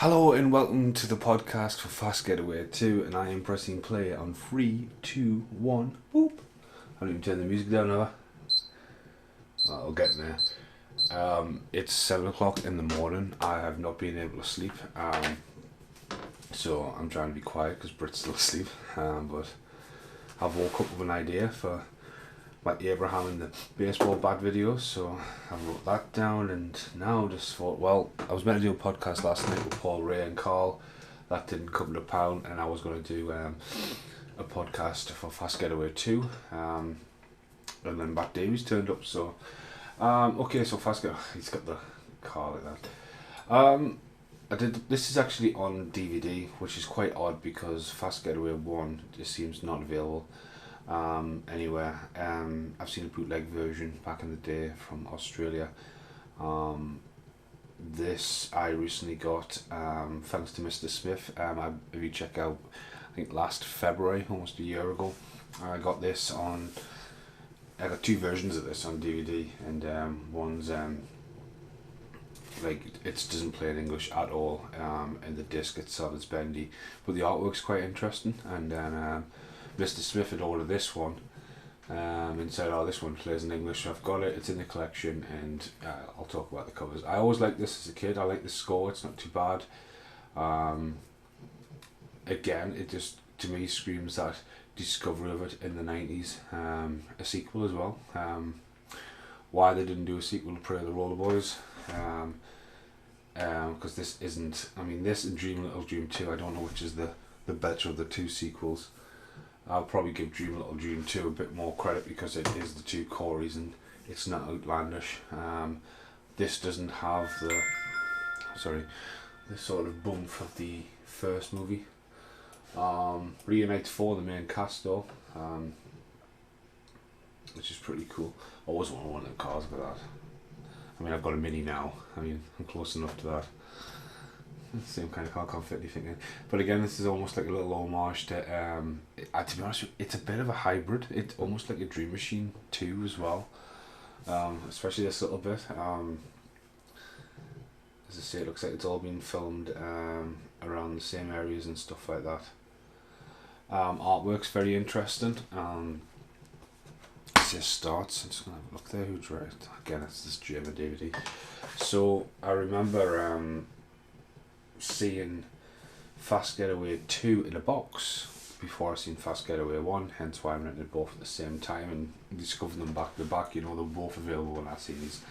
Hello and welcome to the podcast for Fast Getaway 2, and I am pressing play on 3, 2, 1, boop. I haven't even turned the music down, have I? Well, I'll get there. It's 7 o'clock in the morning. I have not been able to sleep, so I'm trying to be quiet because Brit's still asleep, but I've woke up with an idea for my Abraham and the baseball bat video, so I wrote that down, and now just thought, well, I was meant to do a podcast last night with Paul, Ray and Carl. That didn't come to pound, and I was going to do a podcast for Fast Getaway 2, and then Matt Davies turned up, so okay, so Fast Getaway, he's got the car like that. This is actually on DVD, which is quite odd because Fast Getaway 1 just seems not available anywhere. I've seen a bootleg version back in the day from Australia. This I recently got thanks to Mr. Smith. If you check out, I think last February, almost a year ago, I got this on. I got two versions of this on DVD, and one's like it doesn't play in English at all, and the disc itself is bendy, but the artwork's quite interesting. And then Mr. Smith had ordered this one and said, oh, this one plays in English, so I've got it, it's in the collection, and I'll talk about the covers. I always liked this as a kid. I like the score, it's not too bad. Again, it just, to me, screams that discovery of it in the 90s. A sequel as well. Why they didn't do a sequel to Prey of the Roller Boys, because this isn't, I mean, this and Dream Little Dream 2, I don't know which is the better of the two sequels. I'll probably give Dream Little Dream 2 a bit more credit because it is the two Coreys and it's not outlandish. This doesn't have the sort of bump of the first movie. Reunites 4, the main cast though, which is pretty cool. I always wanted one of them cars for that. I mean, I've got a Mini now. I mean, I'm close enough to that. Same kind of car, can't fit anything in. But again, this is almost like a little homage to, to be honest with you, it's a bit of a hybrid. It's almost like a Dream Machine 2 as well. Especially this little bit. As I say, it looks like it's all been filmed around the same areas and stuff like that. Artwork's very interesting. It just starts. I'm just going to have a look there. Who's right? Again, it's this German DVD. So I remember seeing Fast Getaway 2 in a box before I seen Fast Getaway 1, hence why I rented both at the same time and discovered them back to back. You know, they're both available when I see these.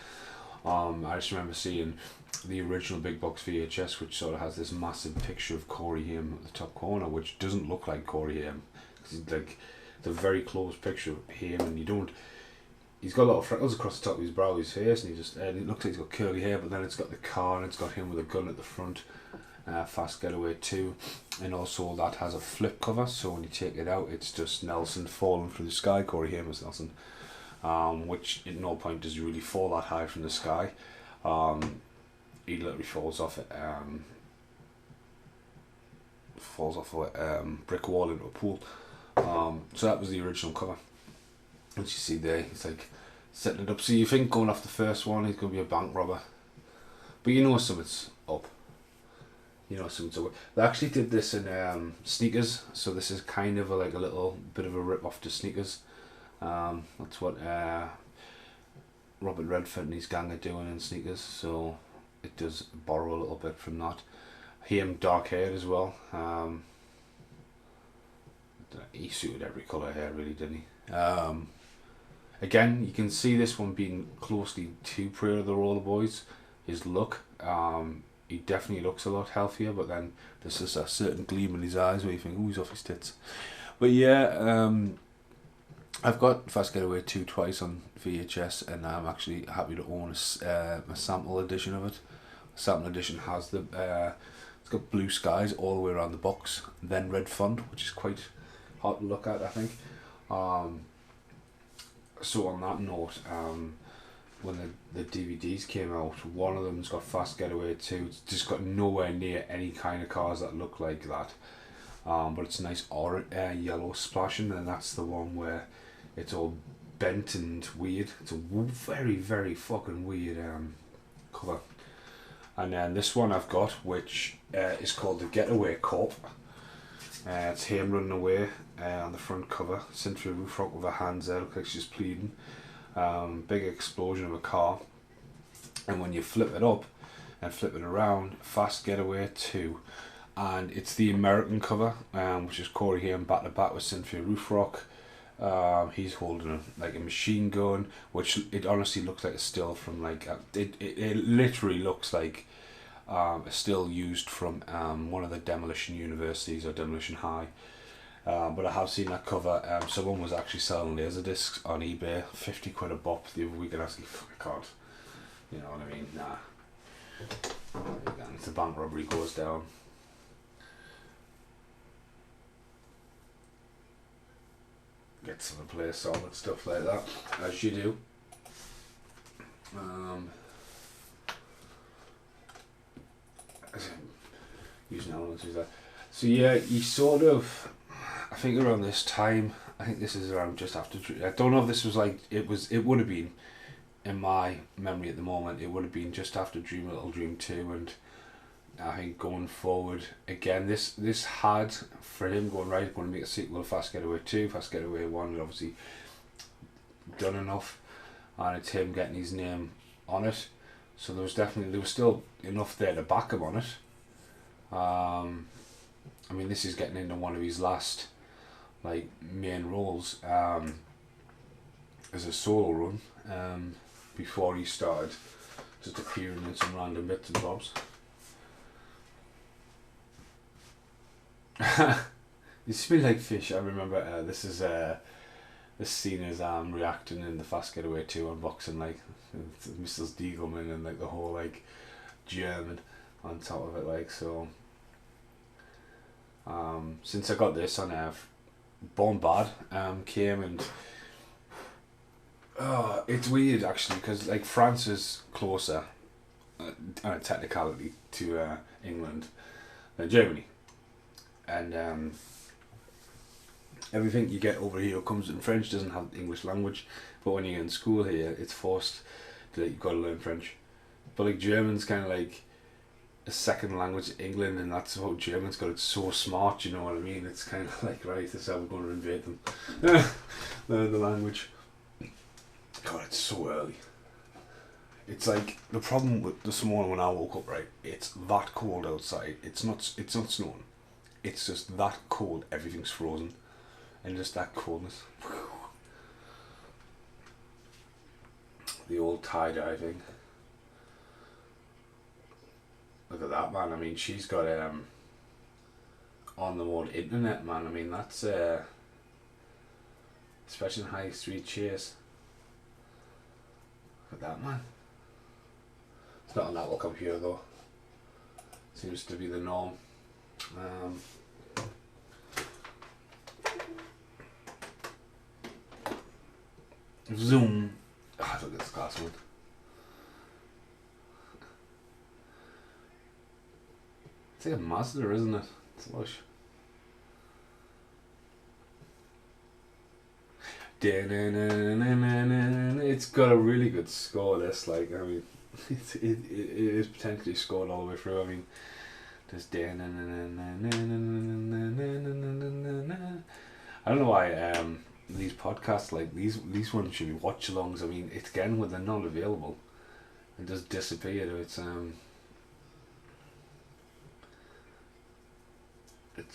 I just remember seeing the original big box VHS, which sort of has this massive picture of Corey Haim at the top corner, which doesn't look like Corey Haim, because it's like the very close picture of him, and you don't. He's got a lot of freckles across the top of his brow, his face, and it looks like he's got curly hair, but then it's got the car and it's got him with a gun at the front. Fast Getaway 2, and also that has a flip cover, so when you take it out, it's just Nelson falling through the sky. Corey Haim is Nelson, which at no point does he really fall that high from the sky. He literally falls off it. Falls off a brick wall into a pool. So that was the original cover. As you see there, he's like setting it up. So you think going off the first one, he's going to be a bank robber, but you know something's up. You know something's up. They actually did this in Sneakers, so this is kind of like a little bit of a rip off to Sneakers. That's what Robert Redford and his gang are doing in Sneakers, so it does borrow a little bit from that. Him dark haired as well. He suited every colour hair, really, didn't he? Again, you can see this one being closely to Prey of the Roller Boys. His look, he definitely looks a lot healthier, but then there's just a certain gleam in his eyes where you think, oh, he's off his tits. But yeah, I've got Fast Getaway 2 twice on VHS, and I'm actually happy to own a sample edition of it. The sample edition has it's got blue skies all the way around the box, then red font, which is quite hard to look at, I think. So on that note, when the DVDs came out, one of them's got Fast Getaway 2. It's just got nowhere near any kind of cars that look like that. But it's a nice yellow splashing, and that's the one where it's all bent and weird. It's a very, very fucking weird cover. And then this one I've got, which is called the Getaway Corp. It's him running away on the front cover. Cynthia Rothrock with her hands out, looks like she's pleading. Big explosion of a car. And when you flip it up and flip it around, Fast Getaway 2. And it's the American cover, which is Corey Haim back to back with Cynthia Rothrock. He's holding a machine gun, which it honestly looks like a still from like it literally looks like a still used from one of the demolition universities or demolition high. But I have seen that cover. Someone was actually selling laser discs on eBay, 50 quid a bop the other week, and I was like, fuck, I can't. You know what I mean? Nah. Again, if the bank robbery goes down. Get some to play solid stuff like that, as you do. Using elements of that. So yeah, you sort of, I think around this time, I think this is around just after, I don't know if this was like, it would have been, in my memory at the moment, it would have been just after Dream a Little Dream 2, and I think going forward, again, this had, for him going, right, going to make a sequel of Fast Getaway 2, Fast Getaway 1, and obviously done enough, and it's him getting his name on it, so there was still enough there to back him on it. I mean, this is getting into one of his last, like, main roles, as a solo run, before he started just appearing in some random bits and bobs. You smell like fish. I remember this scene is reacting in the Fast Getaway 2 unboxing, like Mrs. Diegelman and like the whole like German on top of it, like so. Since I got this on Born Bad came, and it's weird actually because like France is closer on a technicality to England than Germany, and everything you get over here comes in French, doesn't have the English language, but when you're in school here it's forced that you've got to learn French. But like German's kind of like a second language to England, and that's how German's got it so smart, you know what I mean? It's kind of like, right, this is how we're going to invade them. Learn the language. God, it's so early. It's like, the problem with this morning when I woke up, right, it's that cold outside. It's not snowing. It's just that cold, everything's frozen. And just that coldness. The old tie-dye thing. Look at that, man. I mean, she's got on the old internet, man. I mean, that's especially in high street chase. Look at that, man. It's not on that computer though. Seems to be the norm. Zoom. Oh, look at this class one. It's like a Mazda, isn't it? It's lush. It's got a really good score, this, like, I mean, it is potentially scored all the way through. I mean, there's I don't know why these podcasts, like, these ones should be watch-alongs. I mean, it's again, when they're not available, it just disappeared. It's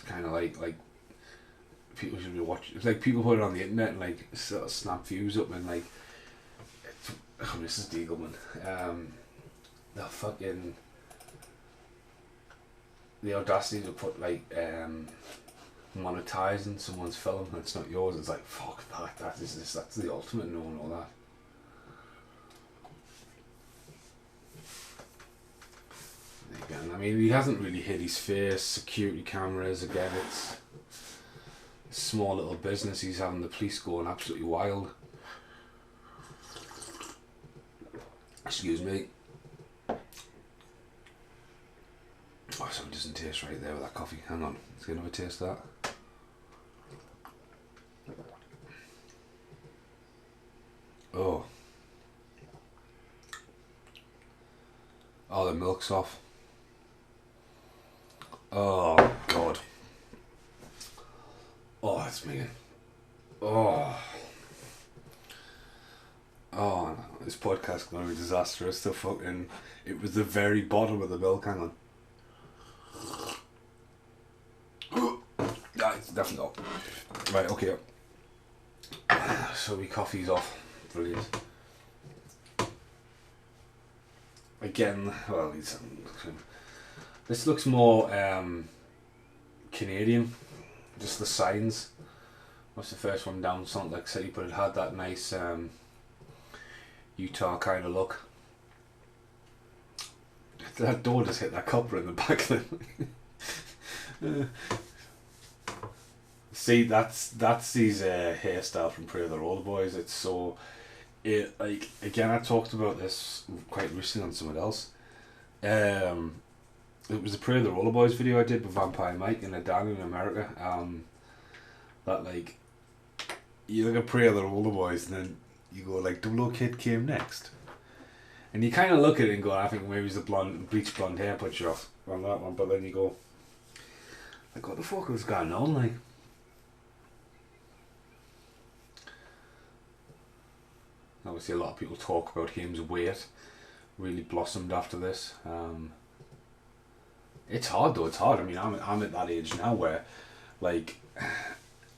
kind of like people should be watching. It's like people put it on the internet and like sort of snap views up and like, Mrs. Diegelman, the audacity to put like monetizing someone's film and it's not yours. It's like, fuck that. That's the ultimate no and all that. Again, I mean, he hasn't really hid his face. Security cameras, again, it's a small little business. He's having the police going absolutely wild. Excuse me. Oh, something doesn't taste right there with that coffee. Hang on, let's get another taste of that. Oh. Oh, the milk's off. Oh God. Oh, it's me. Oh. Oh, no. This podcast is going to be disastrous. It was the very bottom of the milk. Hang on. Yeah, it's definitely not. Right, okay. So my coffee's off. Brilliant. Again, well, this looks more Canadian. Just the signs. What's the first one down? Salt Lake City, but it had that nice Utah kind of look. That door just hit that copper in the back of it. See, that's his hairstyle from Pray the Roller Boys. It's so, like, again, I talked about this quite recently on someone else. It was the Pray the Roller Boys video I did with Vampire Mike and a Dan in America. That, like, you look at Pray the Roller Boys and then you go like, Double O Kid came next. And you kind of look at it and go, I think maybe it's the bleach blonde hair put you off on that one, but then you go, like, what the fuck was going on, like? Obviously a lot of people talk about him's weight really blossomed after this. It's hard though, it's hard. I mean, I'm at that age now where, like,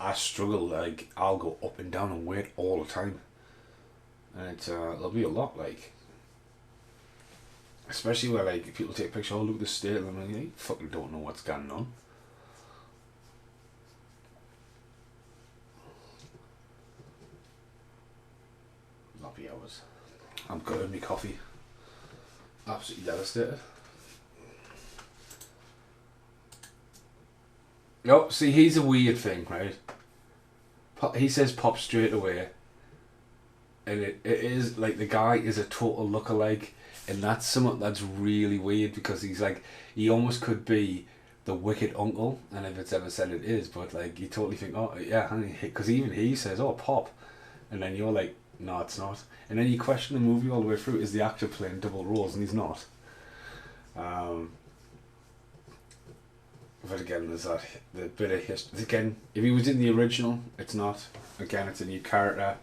I struggle, like, I'll go up and down in weight all the time. And it's, there'll be a lot, like, especially where, like, people take pictures, oh, look at the state, and I'm like, you fucking don't know what's going on. Lovely hours. I'm good with my coffee. Absolutely devastated. Oh, see, he's a weird thing, right? He says pop straight away. And it is, like, the guy is a total lookalike. And that's something that's really weird because he's like, he almost could be the wicked uncle. And if it's ever said it is, but, like, you totally think, oh, yeah, because even he says, oh, pop. And then you're like, no, it's not. And then you question the movie all the way through. Is the actor playing double roles? And he's not. But again, there's that the bit of history. Again, if he was in the original, it's not. Again, it's a new character.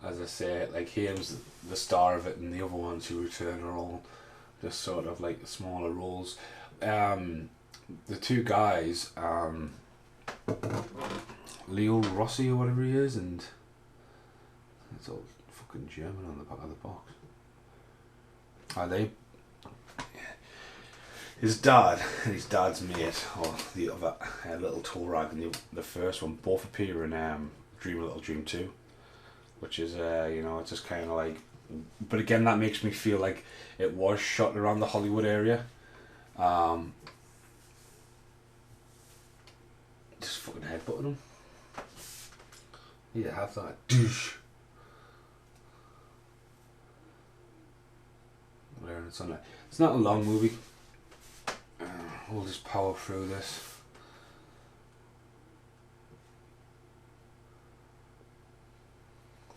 As I say, like, he was the star of it, and the other ones who return are all just sort of like smaller roles. The two guys, Leo Rossi or whatever he is, and it's all fucking German on the back of the box. Are they? His dad and his dad's mate, or the other little tool rag in the first one, both appear in Dream a Little Dream 2, which is, you know, it's just kind of like, but again, that makes me feel like it was shot around the Hollywood area. Just fucking headbutting him. Need to have that douche. There in the sunlight. It's not a long movie. We'll just power through this.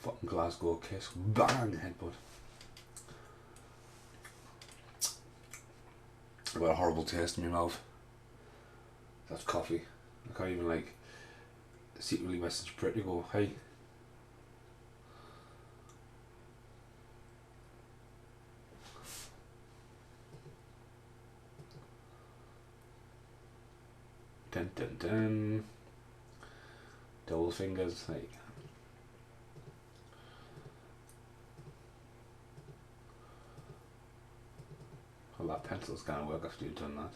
Fucking Glasgow kiss. Bang! Headbutt. I've got a horrible taste in my mouth. That's coffee. I can't even, like, secretly message Brit to go, hey. Dun dun dun. Double fingers, like. Well, that pencil's gonna work after you've done that.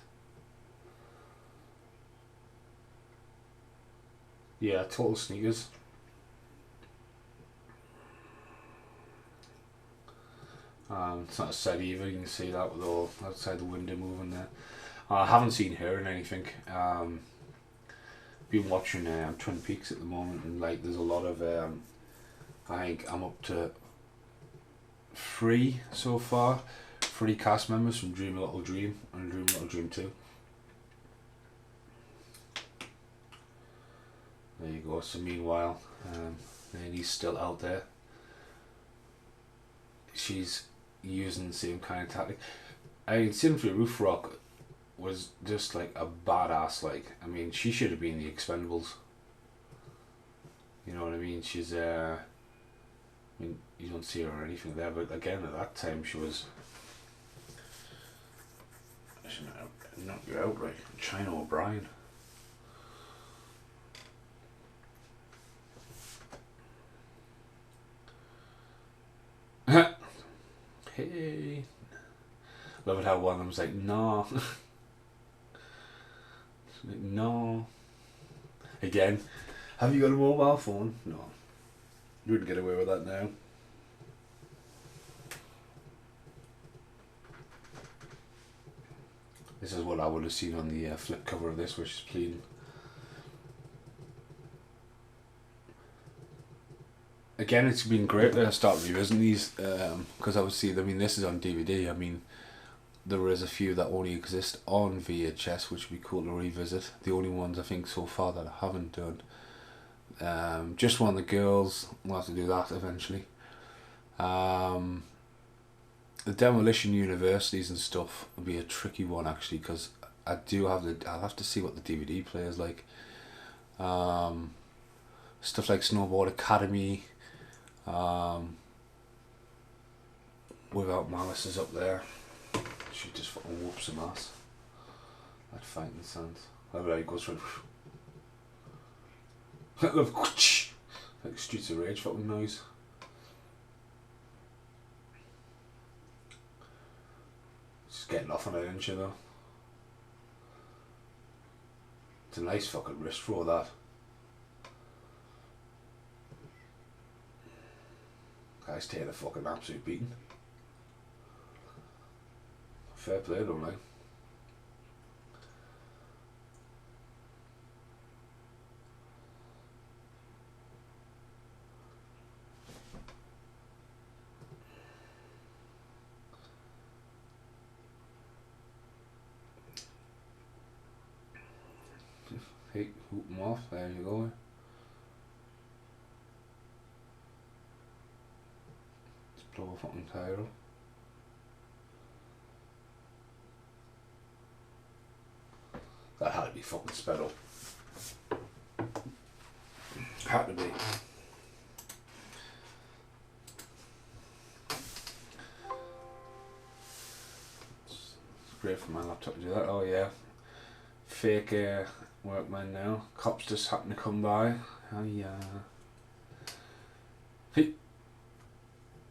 Yeah, total sneakers. It's not a set either, you can see that with all outside the window moving there. I haven't seen her in anything. Been watching Twin Peaks at the moment, and, like, there's a lot of I think I'm up to 3 so far. 3 cast members from Dream a Little Dream and Dream a Little Dream 2. There you go. So meanwhile, and he's still out there. she's using the same kind of tactic. I mean, Symphony Roof Rock was just like a badass. Like, I mean, she should have been the Expendables. You know what I mean? She's I mean, you don't see her or anything there, but again, at that time, she was. I should knock you out, right? China O'Brien. Hey. Love it how one of them's like, no. Like, no. Again, have you got a mobile phone? No. You wouldn't get away with that now. This is what I would have seen on the flip cover of this, which is plain. Again, it's been great to start revisiting these, because obviously, I mean, this is on DVD. I mean, there is a few that only exist on VHS, which would be cool to revisit. The only ones I think so far that I haven't done. Just One of the Girls, we'll have to do that eventually. The Demolition Universities and stuff would be a tricky one actually, because I'll have to see what the DVD player is like. Stuff like Snowboard Academy, Without Malice is up there. She just fucking whoops some ass. That fighting sounds. How about it goes through. Like Streets of Rage fucking noise. Just getting off on an inch, though. It's a nice fucking wrist throw, that. Guy's taking a fucking absolute beating. Fair play, don't I? Hey, hoop him off, there you go. Just blow a fucking tire up. That had to be fucking sped up. Had to be. It's great for my laptop to do that. Oh yeah. Fake workman now. Cops just happen to come by. Oh yeah.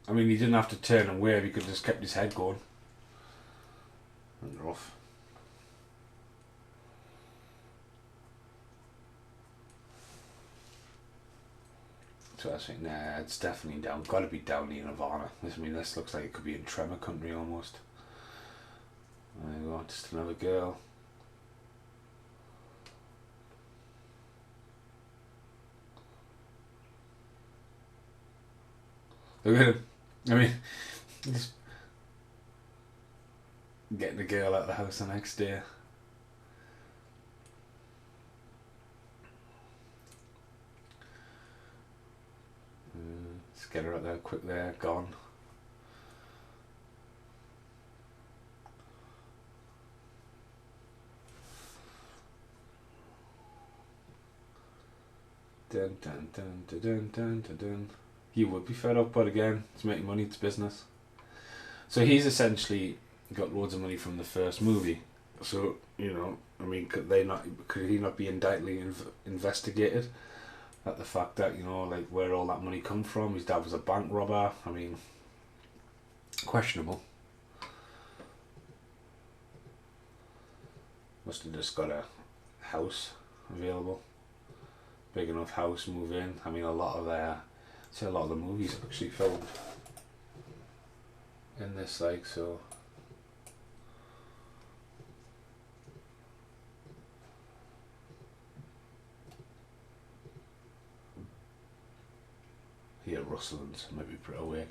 I mean, he didn't have to turn and wave. He could have just kept his head going. And rough. So I was thinking, nah, it's definitely down. Got to be down near Nirvana. I mean, this looks like it could be in Tremor country almost. There you go, just another girl. Look at him. I mean, just getting the girl out of the house the next day. Let's get her out there quick there, gone. Dun dun dun dun dun dun dun dun. You would be fed up, but again, it's making money, it's business. So he's essentially got loads of money from the first movie. So, you know, I mean, could he not be indictedly investigated? At the fact that, you know, like where all that money come from. His dad was a bank robber. I mean, questionable. Must have just got a house available, big enough house, move in. I mean, a lot of the movies are actually filmed in this, like, so. Here, Russell's maybe pretty awake.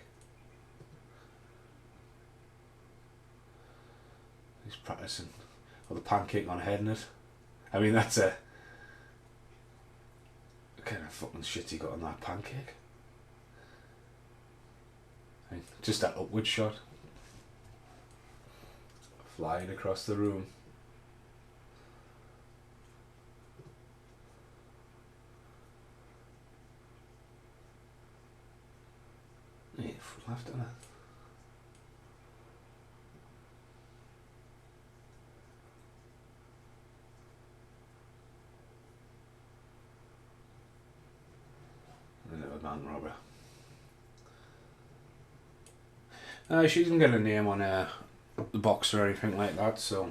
He's practicing. Or the pancake on head in it. I mean, that's a kind of fucking shit he got on that pancake. Just that upward shot. Flying across the room. Yeah, left, isn't it? A little man robber. She didn't get a name on the box or anything like that, so.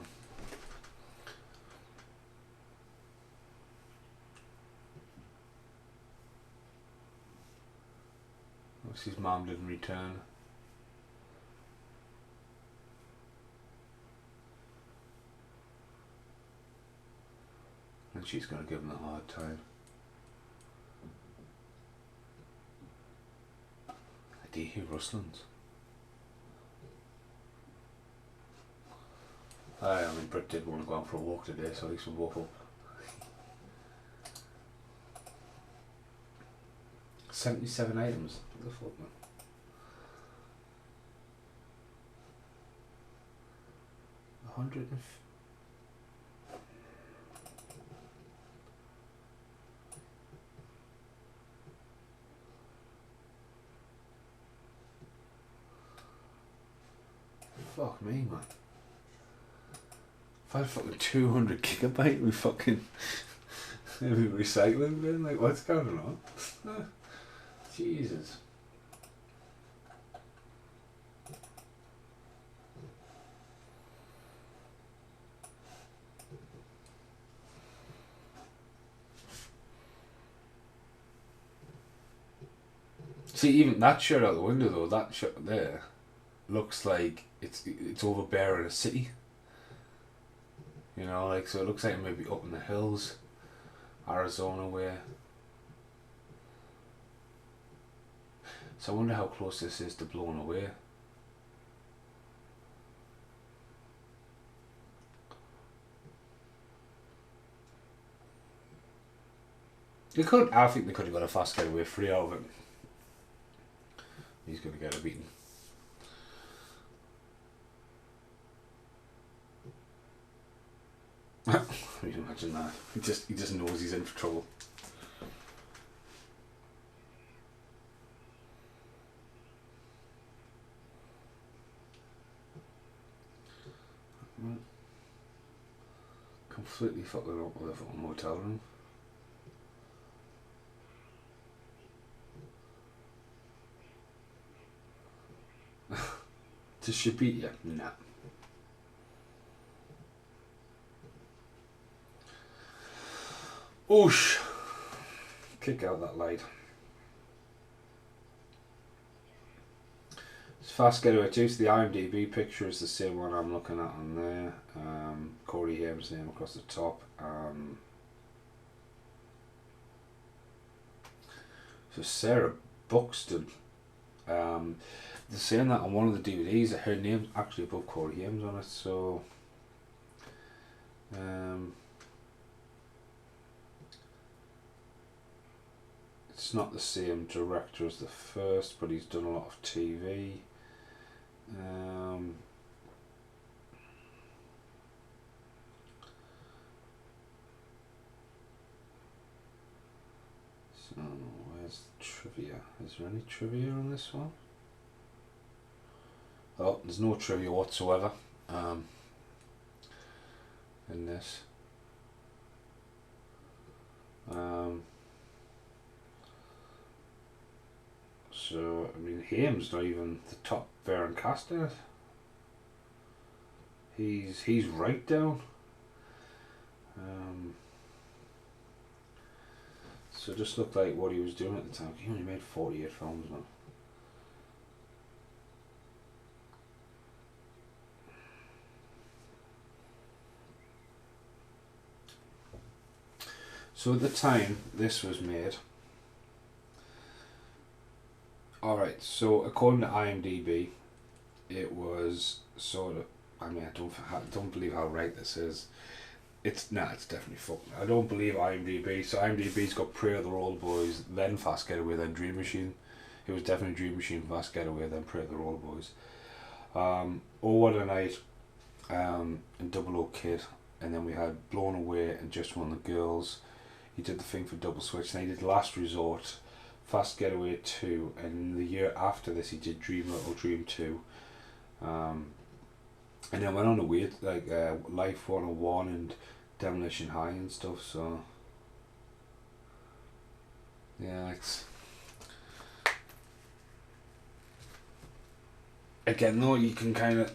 Obviously his mum didn't return. And she's going to give him a hard time. Do you hear rustlings? I mean, Britt did want to go out for a walk today, so at least we'll walk up. 77 items. What the fuck, man? Fuck me, man. If I had fucking 200 gigabyte, we fucking every recycling bin, like what's going on? Jesus. See, even that shirt out the window though, that shirt there looks like it's overbearing a city. You know, like, so it looks like maybe up in the hills, Arizona way. So I wonder how close this is to blowing away. I think they could have got a fast getaway free out of it. He's going to get a beating. Can you imagine that? He just knows he's in for trouble. Completely fucking up with a fucking motel room. Does she beat you? Nah. Oosh! Kick out that light. It's fast getaway too, so the IMDb picture is the same one I'm looking at on there. Corey Haim's name across the top. So Sarah Buxton. They're saying that on one of the DVDs that her name's actually above Corey Haim's on it, so it's not the same director as the first, but he's done a lot of TV. So where's the trivia? Is there any trivia on this one? Oh, there's no trivia whatsoever in this. So, I mean, Haim's not even the top Baron cast in it. He's right down. So it just looked like what he was doing at the time. He only made 48 films, man. So at the time this was made, alright, so according to IMDb, it was sort of, I mean, I don't believe how right this is. It's definitely fucking, I don't believe IMDb. So IMDb's got Prey of the Roll Boys, then Fast Getaway, then Dream Machine. It was definitely Dream Machine, Fast Getaway, then Pray the Roll Boys. Oh What a Night, and Double O Kid, and then we had Blown Away and Just One of the Girls. He did the thing for Double Switch, and he did Last Resort, Fast Getaway 2, and the year after this he did Dream Little Dream 2. And then went on to wait like Life 101 and Demolition High and stuff, so yeah, it's again though you can kind of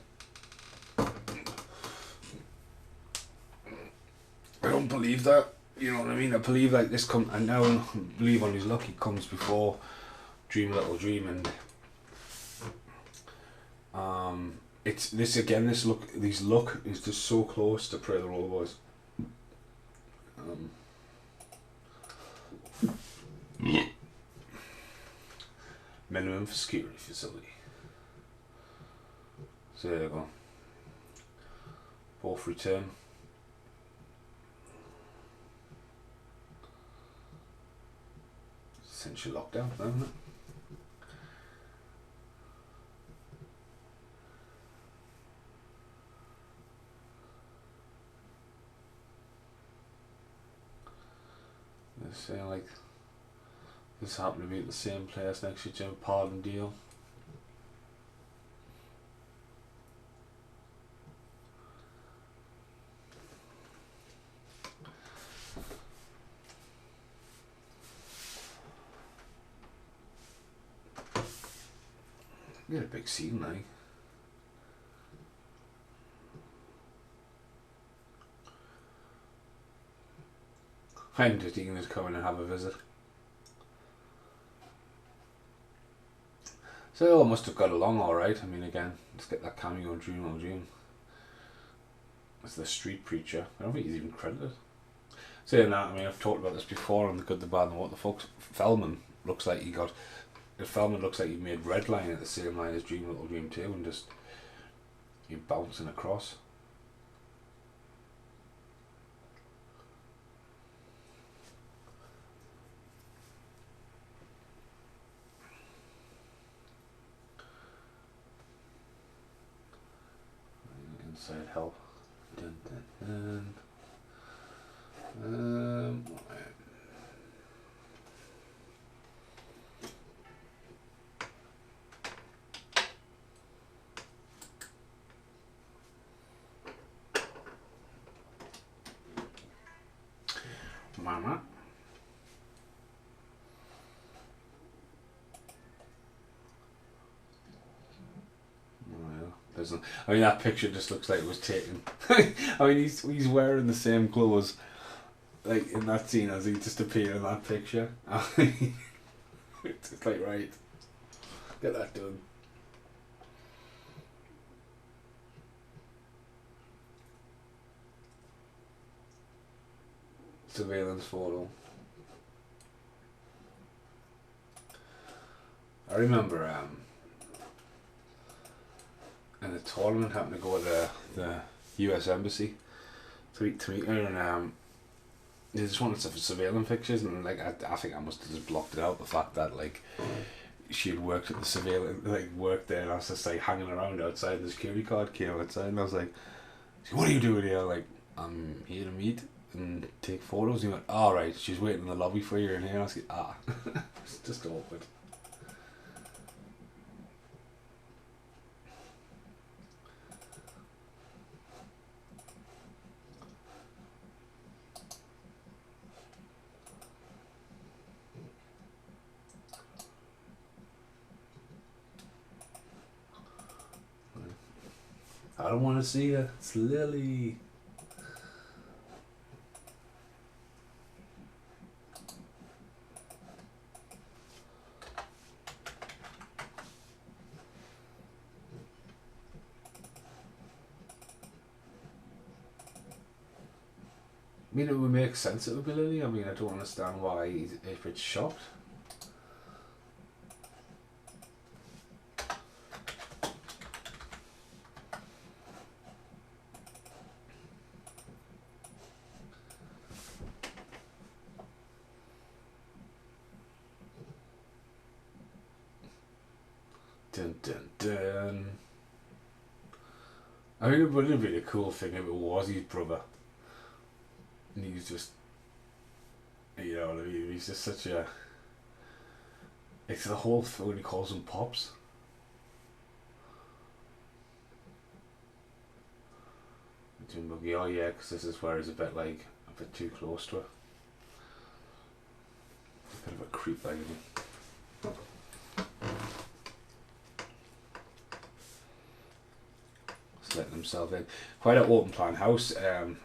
I don't believe that, you know what I mean? I believe like this I now believe on his luck he comes before Dream Little Dream, and it's this again, these look is just so close to Pray the Roll Boys. Minimum for security facility. So there you go. Both return. Essential lockdown, isn't it? They're saying like this happened to be at the same place next to Jim Pardon Deal. We had a big scene like. I'm just thinking to come in and have a visit. So they all must have got along alright. I mean, again, let's get that cameo in Dream Little Dream. It's the street preacher. I don't think he's even credited. Saying that, I mean, I've talked about this before on The Good, the Bad and What the Fuck. Feldman looks like he made Redline at the same line as Dream Little Dream 2 and just you bouncing across. Inside help. Dun, dun, dun. Mama. I mean, that picture just looks like it was taken. I mean, he's wearing the same clothes, like in that scene as he just appeared in that picture. It's just like, right, get that done. Surveillance photo. I remember in a tournament happened to go to the US Embassy to meet her, and they just wanted some surveillance pictures, and like I think I must have just blocked it out, the fact that like she had worked at the surveillance, like worked there, and I was just like hanging around outside, the security card came outside, and I was like, what are you doing here? Like, I'm here to meet and take photos. And he went, alright, she's waiting in the lobby for you in here, and I was like, it's just awkward. I don't want to see her. It's Lily. I mean, it would make sense it would be Lily. I mean, I don't understand why if it's shocked. Dun dun dun. I mean, it would have been a cool thing if it was his brother. And he's just, you know what I mean? He's just such a. It's the whole thing when he calls him Pops. Oh yeah, because this is where he's a bit too close to her. A bit of a creep, like him. Just letting himself in. Quite an open plan house.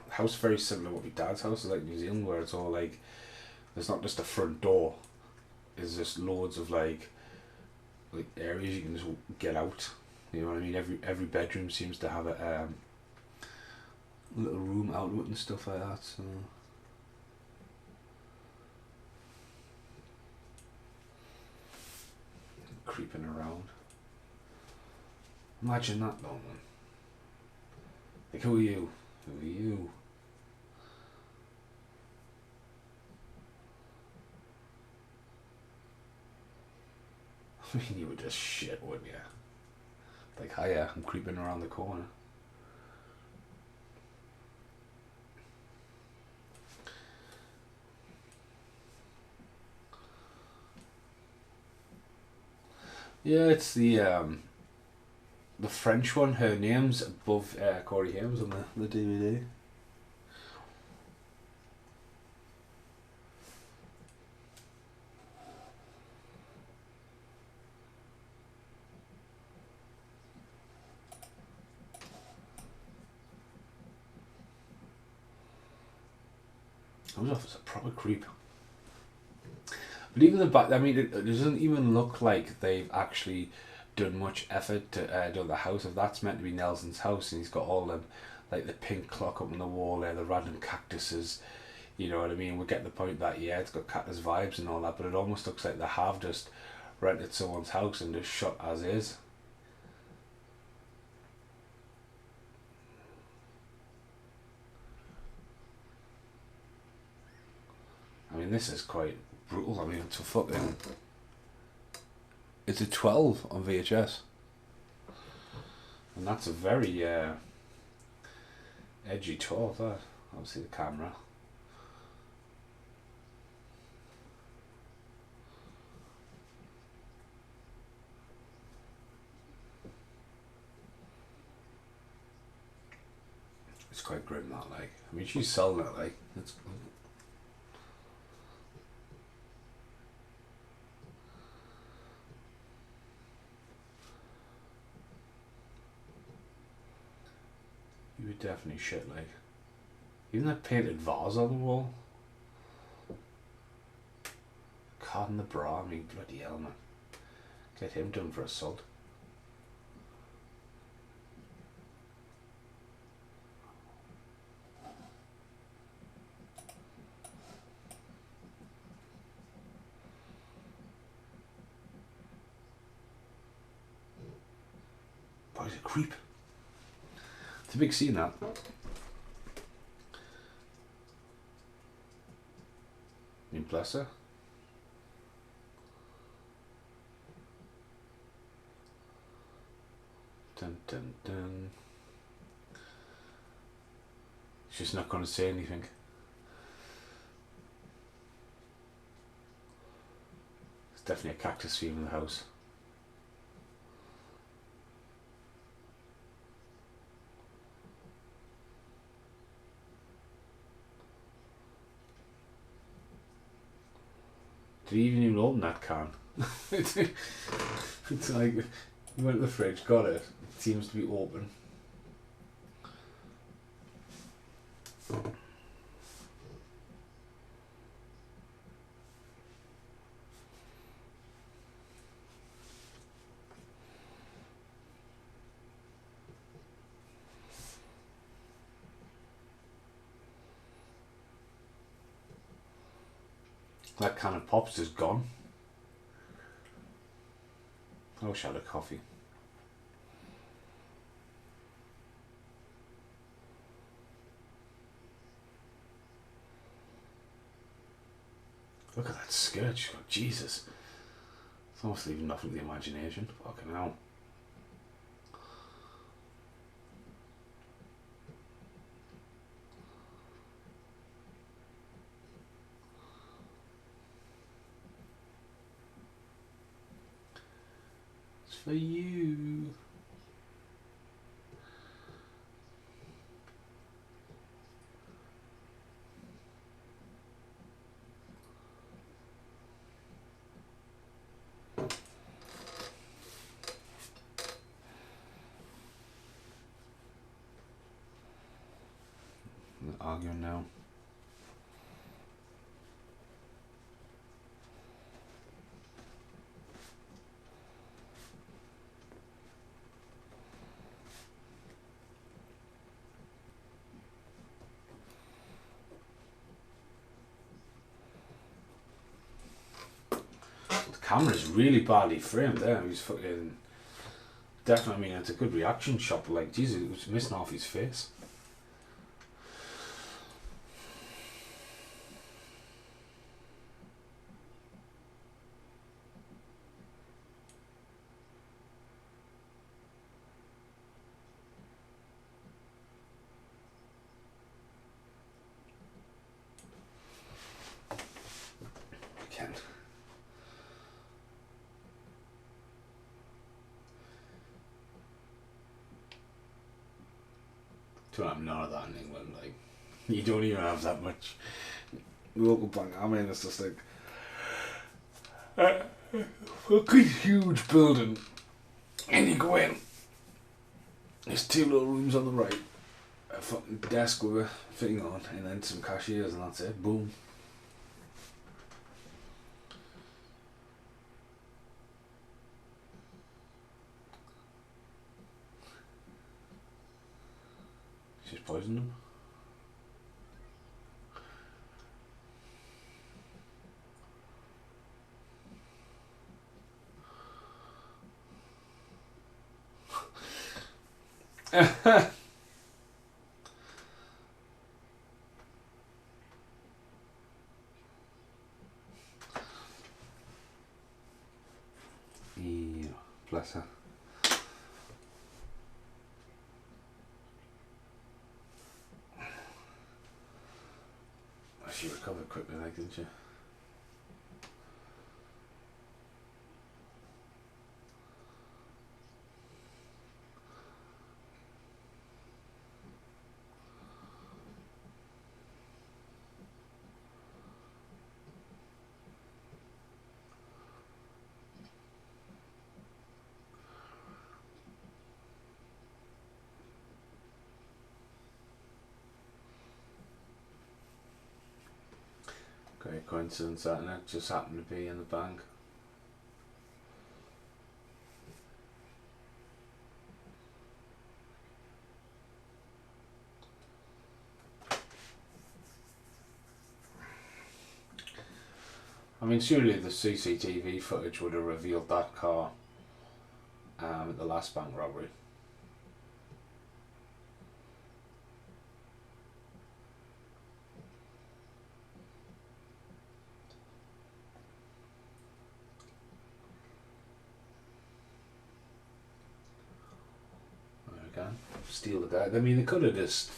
House very similar to what my dad's house is like in New Zealand, where it's all like there's not just a front door. There's just loads of like areas you can just get out. You know what I mean? Every bedroom seems to have a little room out of it and stuff like that. So. Creeping around. Imagine that though, man. Like, who are you? Who are you? I mean, you would just shit, wouldn't you? Like, hiya, I'm creeping around the corner. Yeah, it's the French one. Her name's above Corey Haim's on the DVD. Comes off as a proper creep. But even the back, I mean, it doesn't even look like they've actually done much effort to do the house. If that's meant to be Nelson's house, and he's got all them, like the pink clock up on the wall there, the random cactuses, you know what I mean? We get the point that, yeah, it's got cactus vibes and all that, but it almost looks like they have just rented someone's house and just shot as is. I mean, this is quite brutal. I mean, it's a fucking... It's a 12 on VHS. And that's a very edgy 12, that. Obviously the camera. It's quite grim, that, like. I mean, she's selling it, like. It's... You would definitely shit, like. Even that painted vase on the wall. Card in the bra, I mean, bloody hell, man. Get him done for assault. Boy, he's a creep. It's a big scene, that. I mean, bless her. Dun dun dun. She's not going to say anything. There's definitely a cactus theme in the house. Did he even open that can? It's like, you went to the fridge, got it. It seems to be open. That can of pop's is gone. I wish I had a coffee. Look at that skirt. She's got, Jesus. It's almost leaving nothing to the imagination. Fucking hell. It's for you. Arguing now. The camera's really badly framed there. He's fucking definitely. I mean, it's a good reaction shot, but like, Jesus, it was missing off his face. Again. Don't have none of that in England. Like, you don't even have that much local bank. I mean, it's just like a fucking huge building, and you go in. There's 2 little rooms on the right, a fucking desk with a thing on, and then some cashiers, and that's it. Boom. She's poisoned him. Yeah, bless her. She recovered quickly, like, didn't she? Great coincidence that, and it just happened to be in the bank. I mean, surely the CCTV footage would have revealed that car at the last bank robbery. There we go. Steal the guy. I mean, they could have just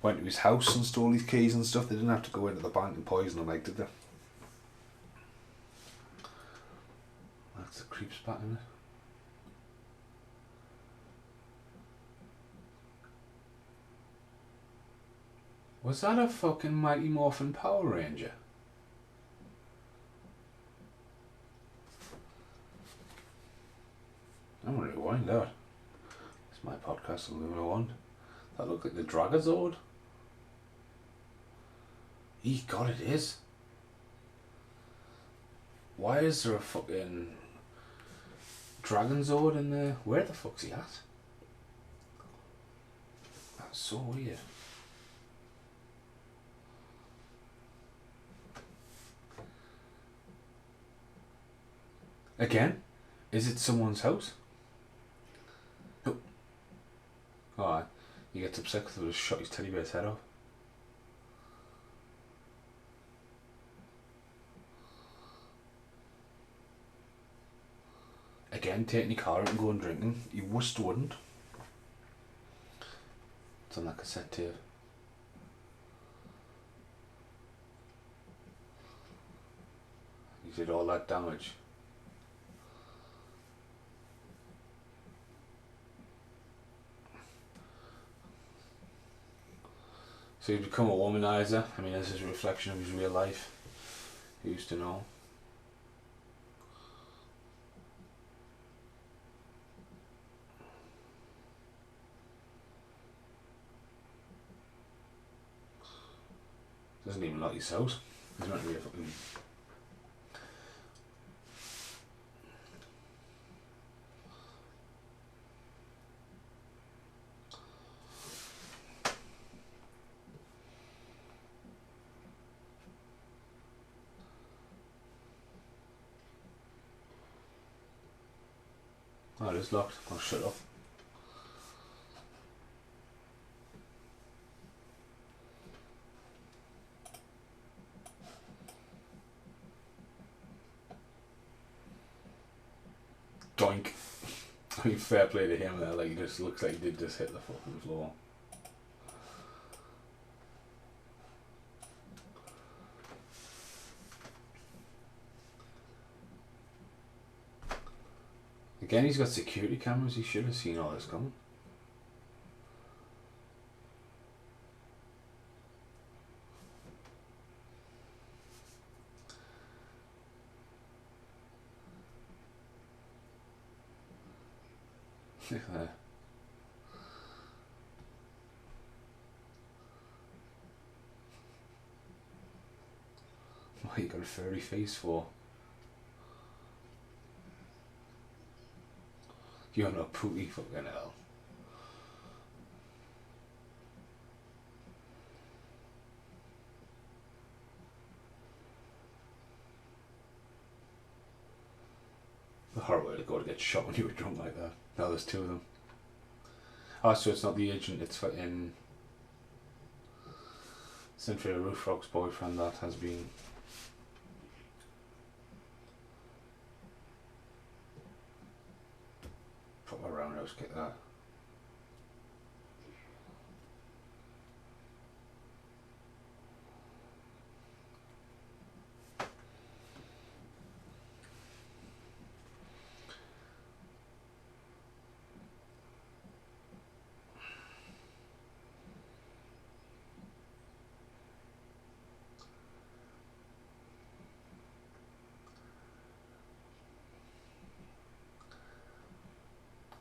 went to his house and stole his keys and stuff. They didn't have to go into the bank and poison him, like, did they? That's the creep spot, isn't it? Was that a fucking Mighty Morphin Power Ranger? I'm gonna rewind that. It's my podcast, I'm gonna rewind. That looked like the Dragazord. God, it is. Why is there a fucking Dragonzord in there? Where the fuck's he at? That's so weird. Again? Is it someone's house? Oh. Alright. He gets upset because I just shot his teddy bear's head off. Again, taking your car out and going drinking. You wouldn't. It's on that cassette tape. You did all that damage. So he's become a womanizer. I mean, this is a reflection of his real life. He used to know. Doesn't even like his house. He's not really a fucking... Oh, it is locked. I'll shut up. Doink. I mean, fair play to him there. Like, he just looks like he did just hit the fucking floor. Again, he's got security cameras. He should have seen all this coming. Look at that. What you got a furry face for? You're not pooty, fucking hell. The horror way to go to get shot when you were drunk like that. Now there's two of them. Oh, so it's not the agent, it's fucking Cynthia Roofrock's boyfriend that has been... Put my roundhouse kick that.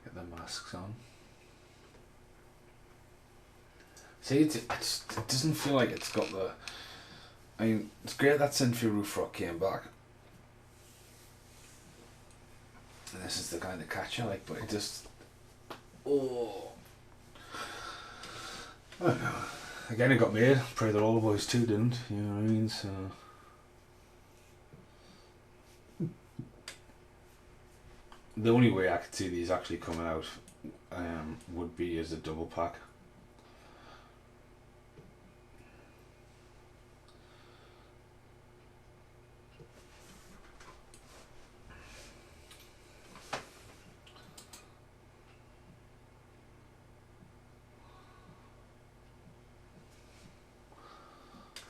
Get the masks on. See, it doesn't feel like it's got the... I mean, it's great that Cynthia Roofrock came back. And this is the kind of catcher, like, but it just... Oh... I don't know. Again, it got made. Pray that all the boys too didn't, you know what I mean, so... The only way I could see these actually coming out would be as a double pack.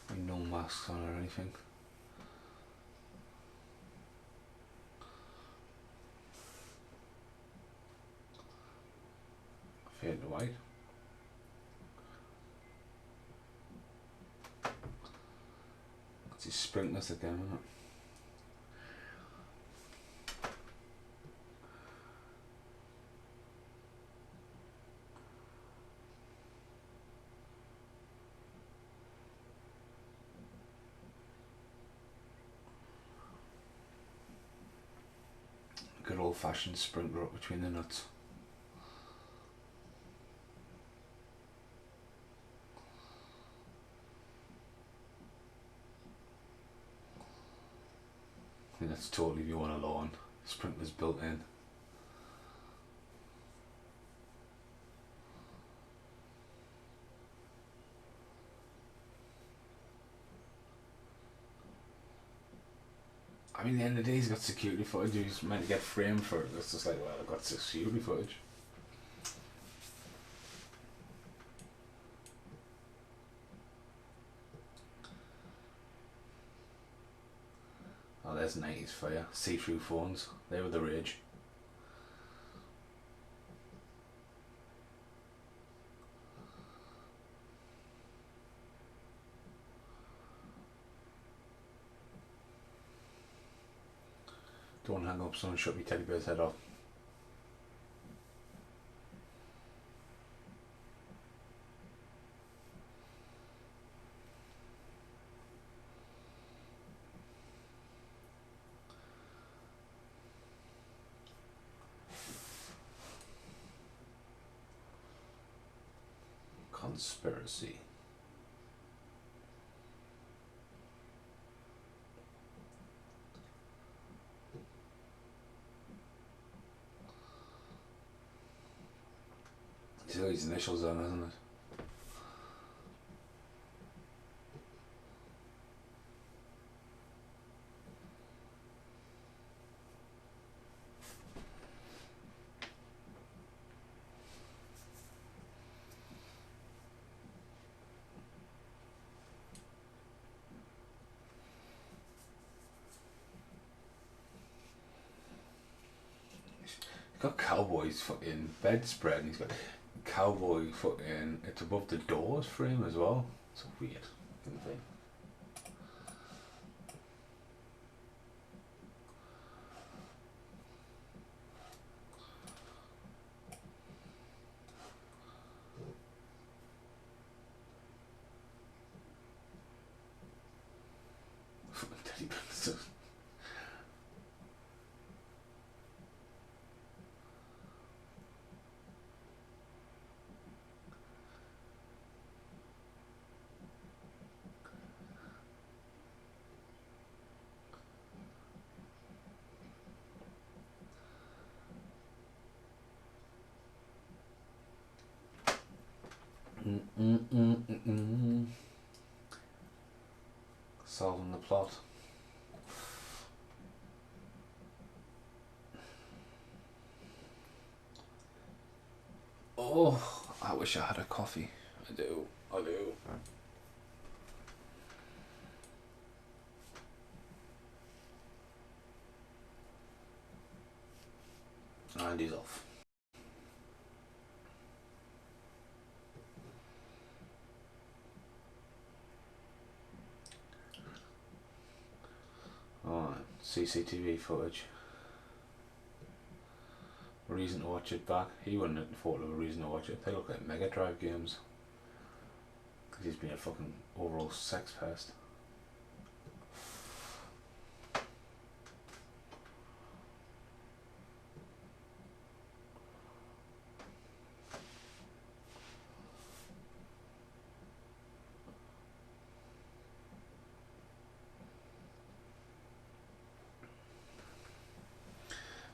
With no masks on or anything. Fade to white. It's his sprinklers again, isn't it? Good old fashioned sprinkler up between the nuts. I think that's totally if you want a lawn. Sprinklers built in. I mean, at the end of the day, he's got security footage. He's meant to get framed for it. It's just like, well, I've got security footage. Oh, there's 90s for you. See-through phones. They were the rage. Don't hang up, someone shut me teddy bear's head off. Conspiracy. He's got his initials on, hasn't it? He's got Cowboy's fucking bedspread, and he's got Cowboy fucking. It's above the doors for him as well. It's a weird thing. Teddy bears. Solving the plot. Oh, I wish I had a coffee. I do. And he's off. Alright, CCTV footage. Reason to watch it back. He wouldn't have thought of a reason to watch it. They look like Mega Drive games. Because he's been a fucking overall sex pest.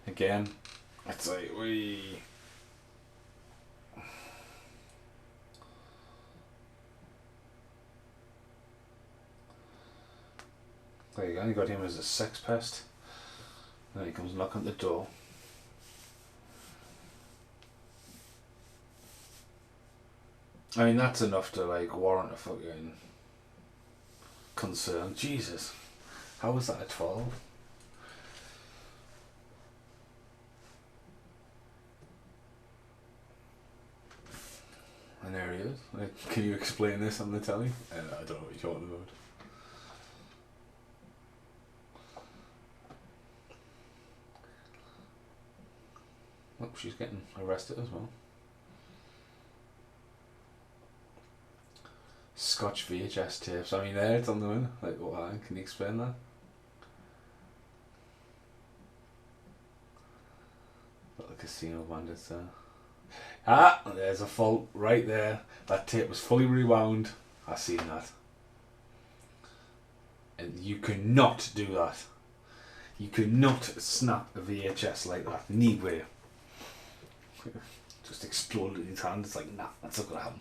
Again, it's like there you go, you got him as a sex pest. Then he comes knocking at the door. I mean, that's enough to like warrant a fucking concern. Jesus, how was that at 12? And there he is. Like, can you explain this on the telly? I don't know what you're talking about. Oh, she's getting arrested as well. Scotch VHS tapes. I mean, there it's on the window. Like, why? Can you explain that? Got the casino bandits there. Ah, there's a fault right there. That tape was fully rewound. I seen that. And you cannot do that. You cannot snap a VHS like that. Anyway. Just exploded in his hand. It's like, nah, that's not gonna happen.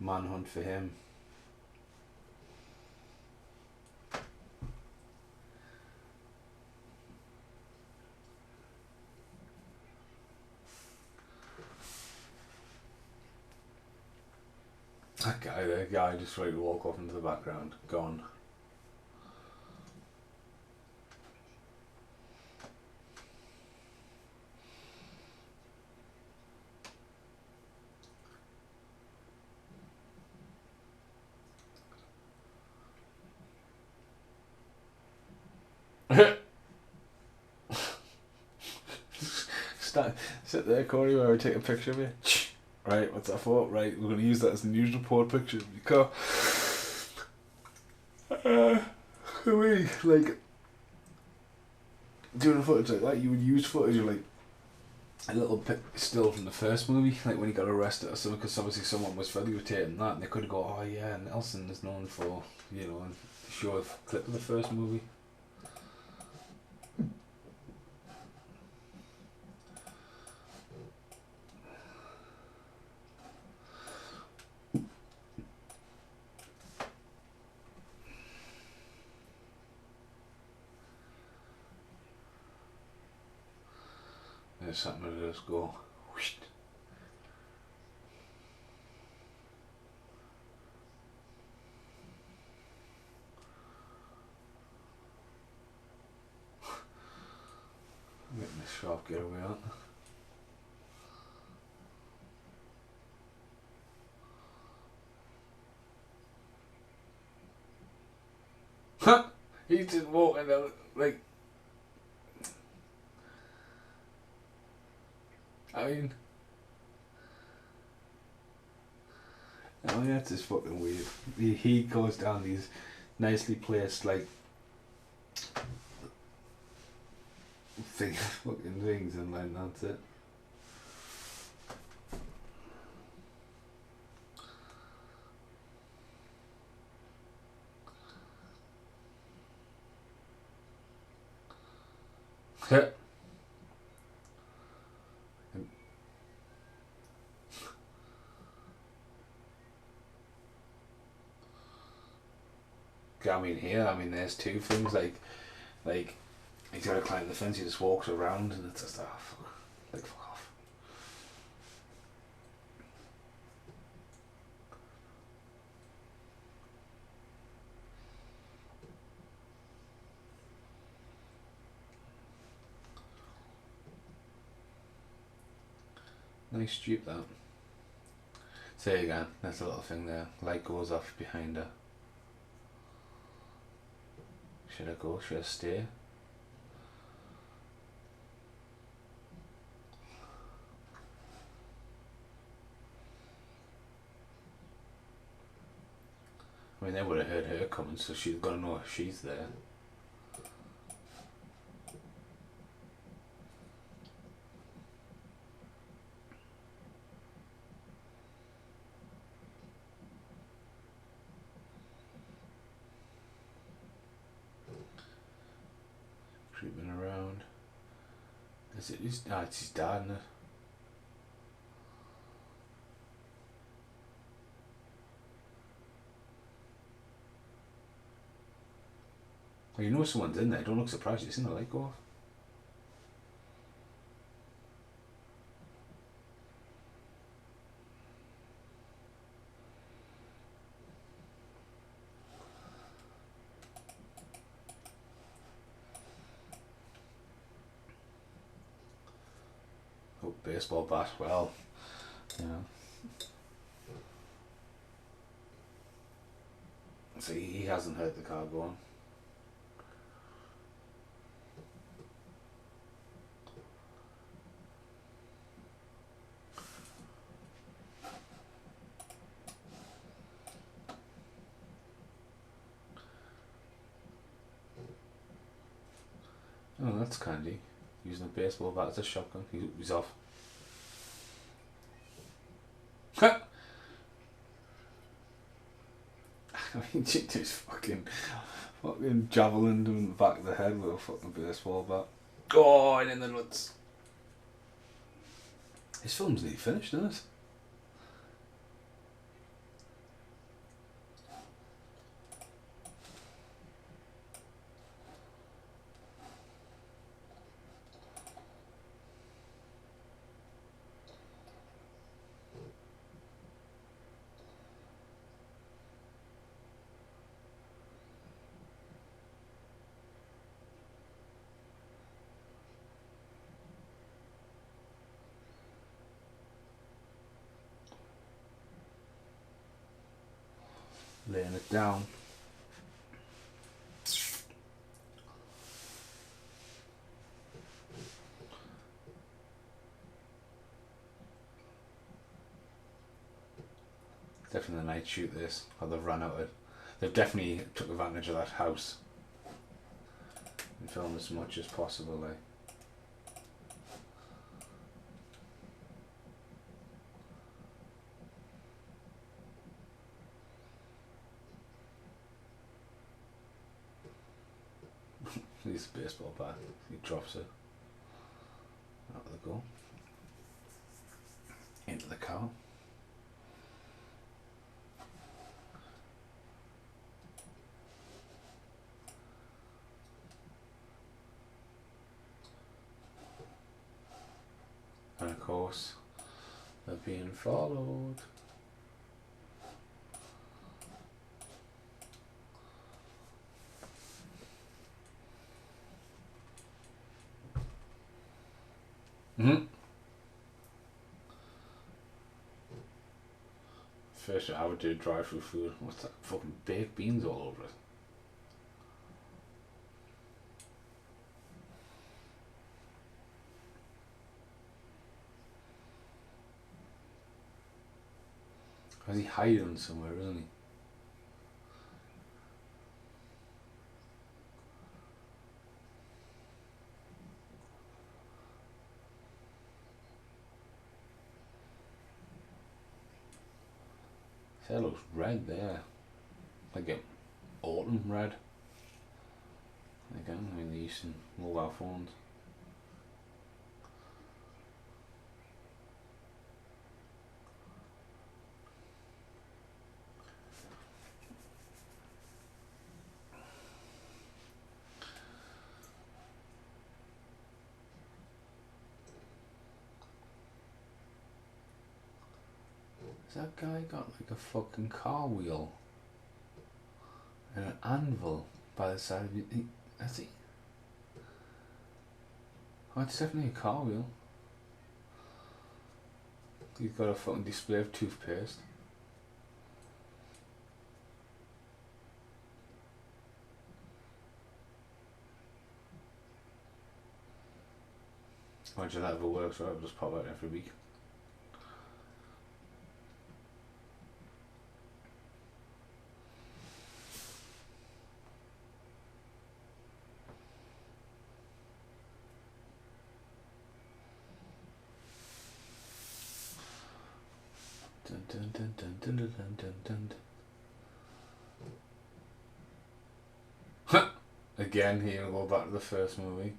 Manhunt for him. The guy just ready to walk off into the background. Gone. Sit there, Corey, while I take a picture of you. Right, what's that for? Right, we're going to use that as a news report picture of your car. Like, doing a footage like that, you would use footage of, like, a little bit still from the first movie, like when he got arrested or something, because obviously someone was videotaping that, and they could go, oh yeah, Nelson is known for, and show a clip of the first movie. There's something to just go. Whoosh. I'm getting this sharp getaway on. He's just walking out like. I mean, that's just fucking weird. He goes down these nicely placed, like, fucking things, and then that's it. There's two things, like he's got to climb the fence, he just walks around, and it's just, fuck off. Nice Jeep, that. Say again, that's a little thing there. Light goes off behind her. Should I go? Should I stay? I mean, they would have heard her coming, so she's got to know if she's there. Creeping around. Is it his? No, it's his dad, isn't it? Well, you know someone's in there. Don't look surprised. You've seen the light go off. Oh, baseball bat. Well, See, he hasn't heard the car going. Oh, that's candy. Using a baseball bat as a shotgun. He's off. I mean, she just fucking javelin him in the back of the head with a fucking baseball bat. Oh, and in the nuts. His film's nearly finished, isn't it? laying it down. Definitely a night shoot this, or they've run out of it. They've definitely took advantage of that house and filmed as much as possible, like. He's a baseball bat. He drops it. Out of the goal. Into the car. And of course, they're being followed. First I would do drive-through food. What's that? Fucking baked beans all over it. Is he hiding somewhere, isn't he? His hair looks red there. Like an autumn red. Again, I mean, they're using mobile phones. Has that guy got like a fucking car wheel and an anvil by the side of it? That's it. Oh, it's definitely a car wheel. He's got a fucking display of toothpaste. Imagine that ever works, right? It'll just pop out every week. Dun, dun, dun, dun, dun, dun, dun, dun, dun. Again, here we go back to the first movie.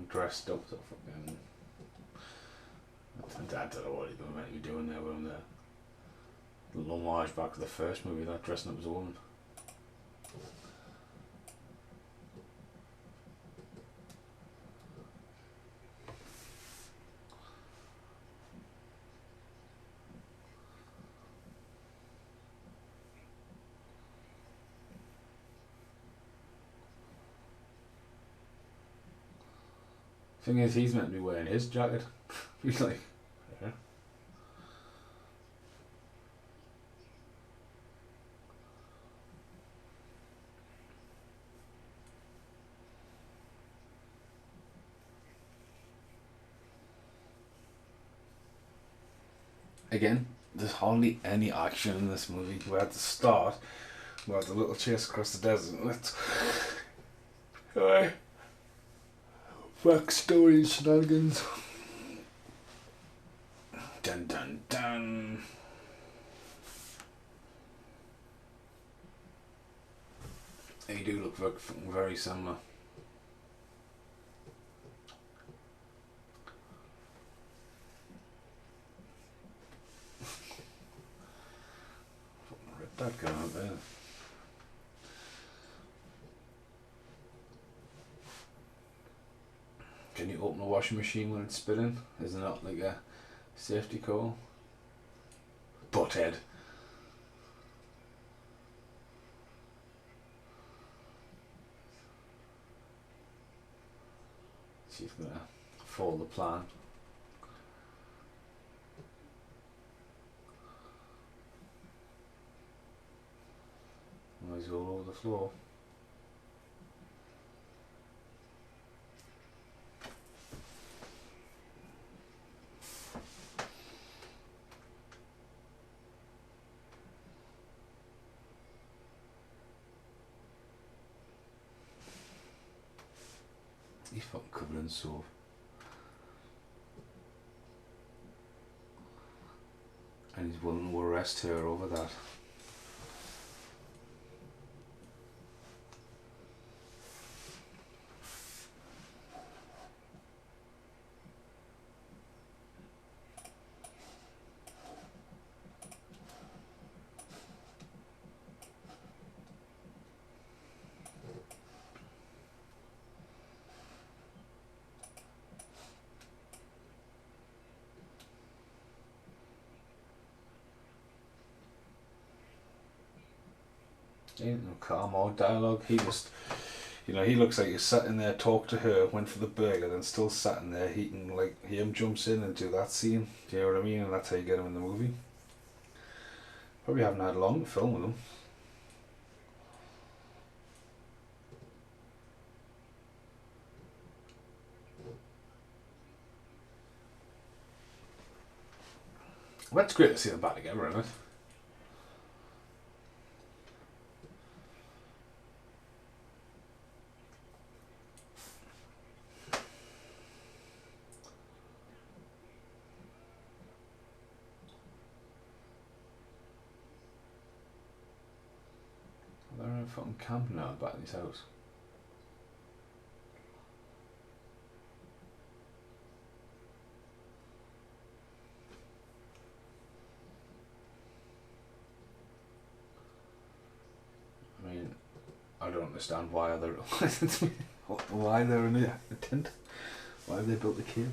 Dressed up, so fucking. I don't know what he's meant to be doing there with him there. A little homage back to the first movie, that dressing up as a woman. Thing is, he's meant to be wearing his jacket. He's like, yeah. Again, there's hardly any action in this movie. We're at the start, we're at the little chase across the desert. Let's. Alright. Backstory and shenanigans. Dun dun dun. They do look very similar. Rip that guy out there. Can you open a washing machine when it's spinning? Is it not like a safety call? Butthead. She's gonna follow the plan. Oh, he's all over the floor. He's fucking covered in soap. And he's willing to arrest her over that. Ain't no calm or dialogue. He just, he looks like he's sat in there, talked to her, went for the burger, then still sat in there eating. Like him jumps in and do that scene. Do you know what I mean? And that's how you get him in the movie. Probably haven't had long to film with him. Well, it's great to see them back together, isn't it? They're in a fucking camp now back in his house. I mean, I don't understand why they're why they're in a tent. Why have they built a cave?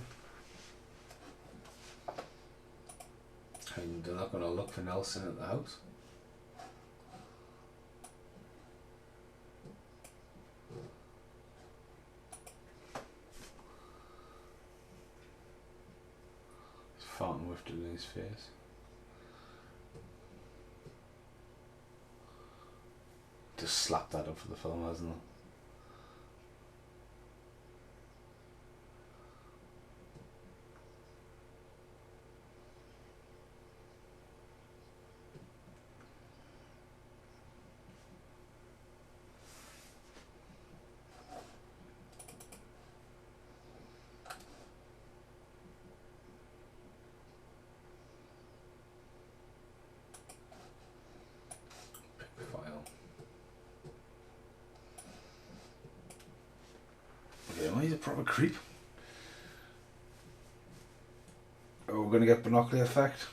And they're not going to look for Nelson at the house. He's farting whiffed it in his face. Just slapped that up for the film, hasn't it? Well, he's a proper creep. Oh, we're going to get binocular effect.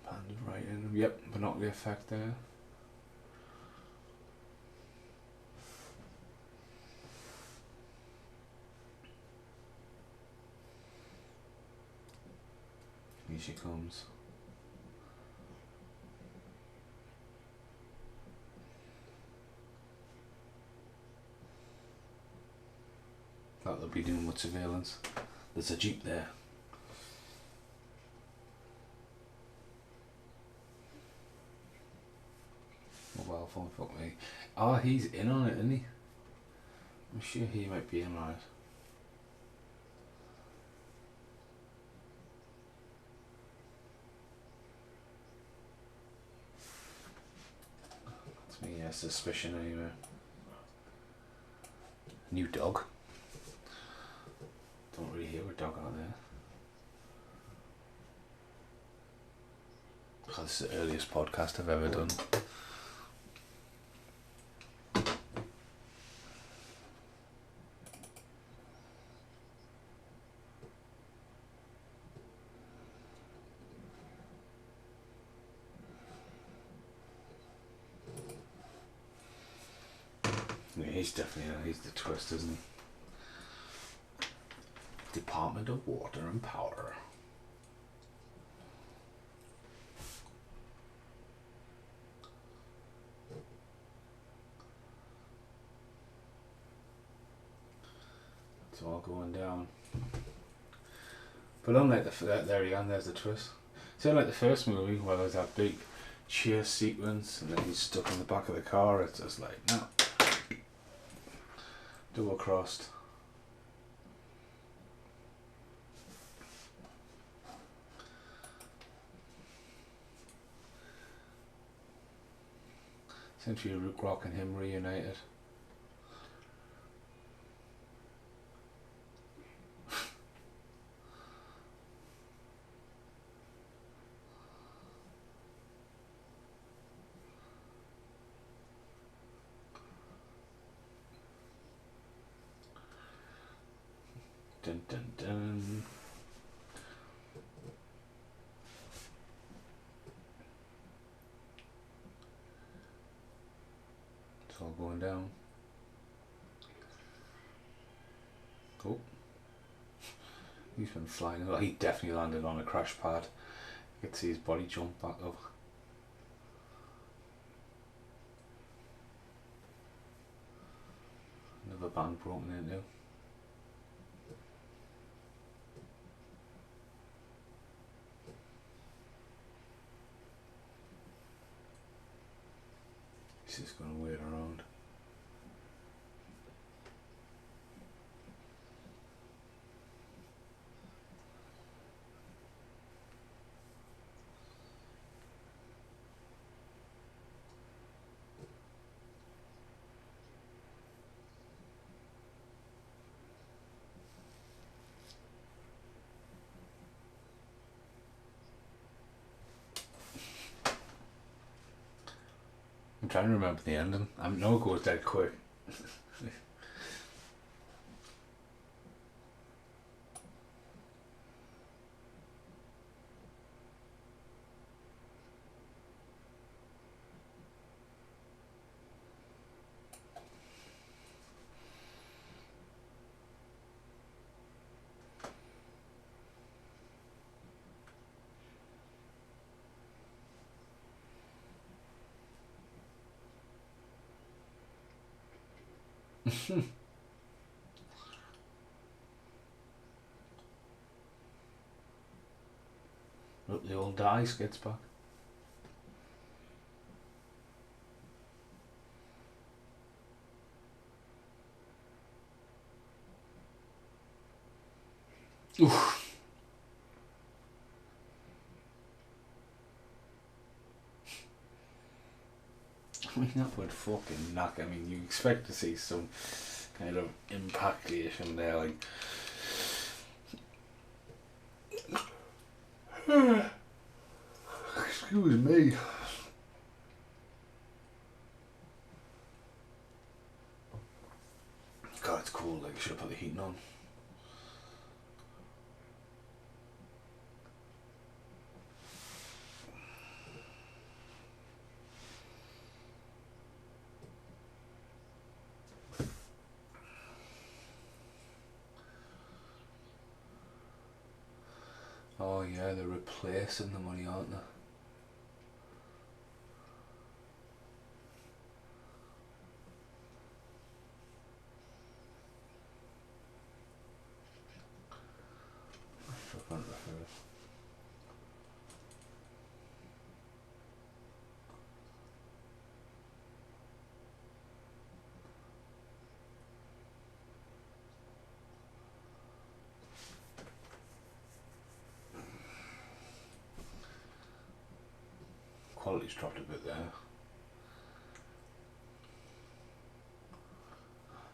Banded right in. Yep, binocular effect there. Here she comes. Thought they'll be doing with surveillance. There's a jeep there. Mobile phone, fuck me. Oh, he's in on it, isn't he? I'm sure he might be in on it. That's me, yeah, suspicion anyway. New dog. Don't really hear a dog out there. Oh, this is the earliest podcast I've ever done. Yeah, he's definitely, he's the twist, isn't he? Department of Water and Power. It's all going down. But unlike there you go, and there's the twist. See, unlike the first movie, where there's that big chase sequence, and then he's stuck in the back of the car, it's just like, no. Double crossed. Essentially, Rock and him reunited. Dun dun dun. It's all going down. Oh. He's been flying. Well, he definitely landed on a crash pad. You could see his body jump back up. Another bank broken into. He's just going to wait around. I'm trying to remember the ending. I know it goes dead quick. Look, the old dice gets back. Oof. I mean, that would fucking knock. I mean, you expect to see some kind of impactation there, like. Excuse me. God, it's cool. Like, I should have put the heating on. Oh yeah, they're replacing the money, aren't they? Quality's dropped a bit there.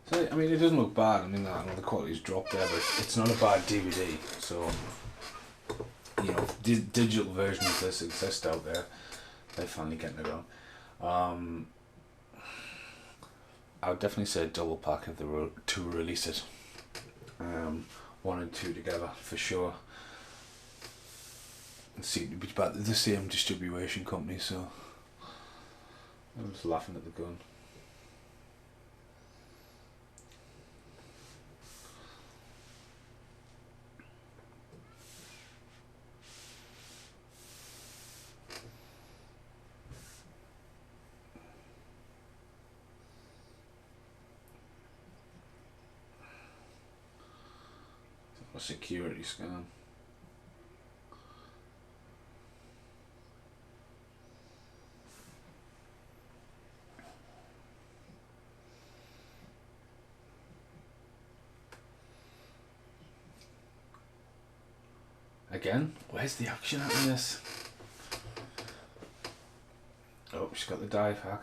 So, I mean, it doesn't look bad. I mean, I know the quality's dropped there, but it's not a bad DVD. So, you know, digital versions of this exist out there. They're finally getting it on. I would definitely say a double pack if they were to release it. 1 and 2 together for sure. It seemed to be about the same distribution company, so I'm just laughing at the gun. A security scan. Again, where's the action at in this? Oh, she's got the dive hack.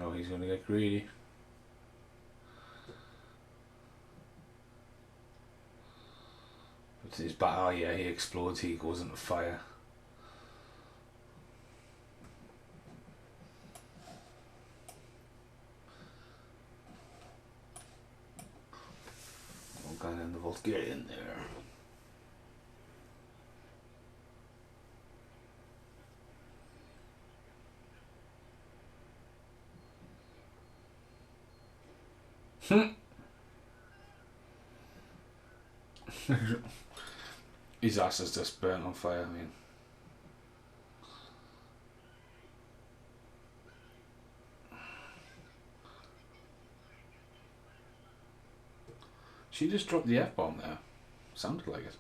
Oh, he's going to get greedy. But his bat, oh yeah, he explodes, he goes into fire. Oh, guy in the vault, get in there. His ass is just burnt on fire, I mean. She just dropped the F-bomb there. Sounded like it.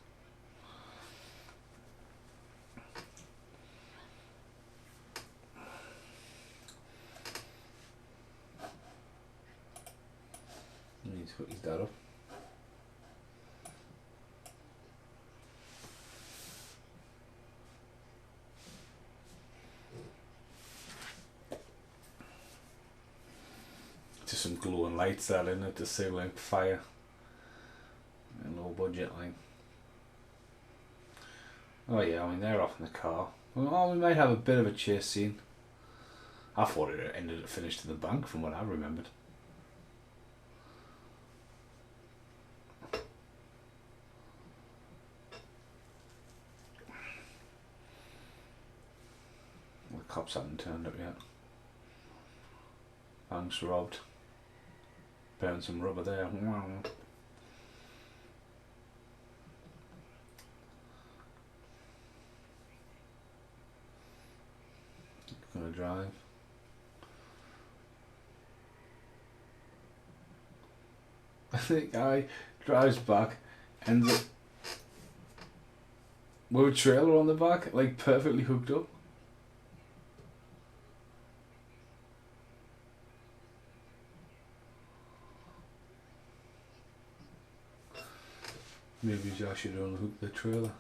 He needs to put his dad up. Just some glowing lights that in it to say like fire. And low budget like. Oh yeah, I mean they're off in the car. Well, we might have a bit of a chase scene. I thought it finished in the bank from what I remembered. The cops haven't turned up yet. Bank's robbed. Burn some rubber there. Gonna drive. The guy drives back, ends up with a trailer on the back, like perfectly hooked up. Maybe I should unhook the trailer.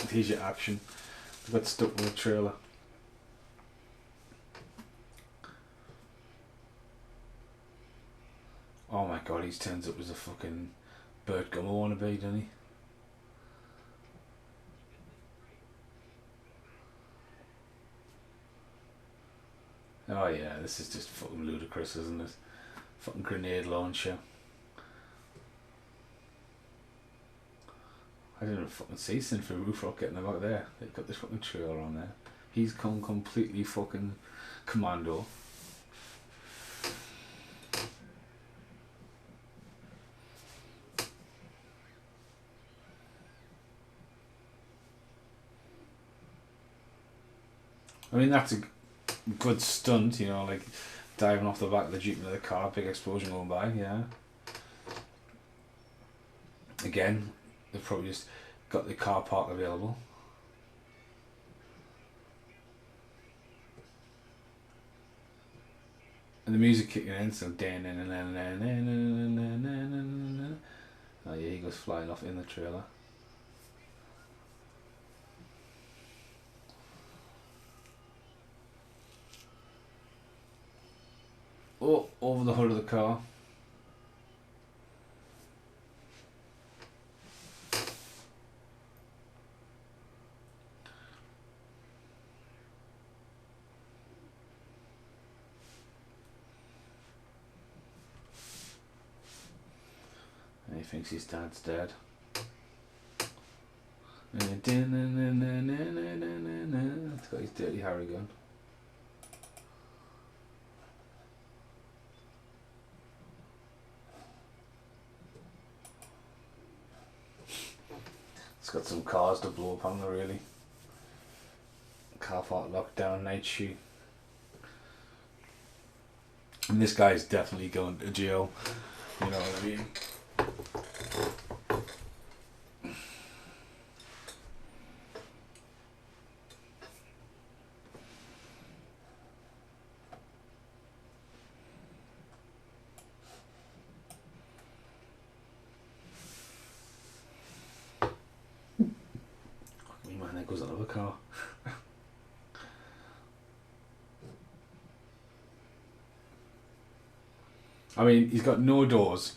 Here's your action. I got stuck with a trailer. Oh my god, he turns up as a fucking Bert Gummer wannabe, doesn't he? Oh yeah, this is just fucking ludicrous, isn't it? Fucking grenade launcher. I didn't fucking see for Roof Rock getting them out there. They've got this fucking trailer on there. He's gone completely fucking commando. I mean, that's a good stunt, you know, like diving off the back of the Jeep into the car, big explosion going by, yeah. Again, they've probably just got the car park available. And the music kicking in, so oh yeah, he goes flying off in the trailer. Oh, over the hood of the car. And he thinks his dad's dead. It's got his dirty Harry gun. It's got some cars to blow up on there, really. Car park lockdown, night shoot. And this guy's definitely going to jail. You know what I mean? Fuck me, man, there goes another car. I mean, he's got no doors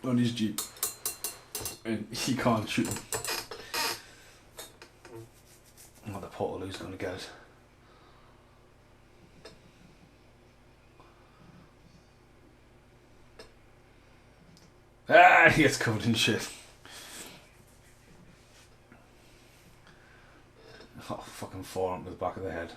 on his Jeep, and he can't shoot him. Oh, the Portaloo's gonna get it. Ah, he gets covered in shit. Oh, fucking forearm to the back of the head.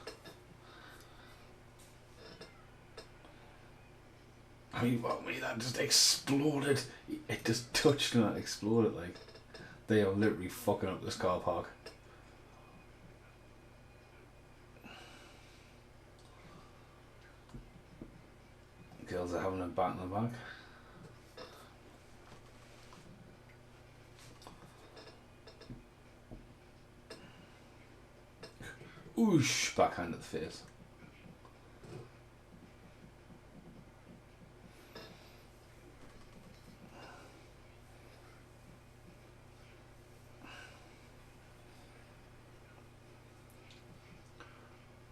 I mean, that just exploded. It just touched and it exploded. Like, they are literally fucking up this car park. Girls are having a bat in the back. Oosh, backhand at the face.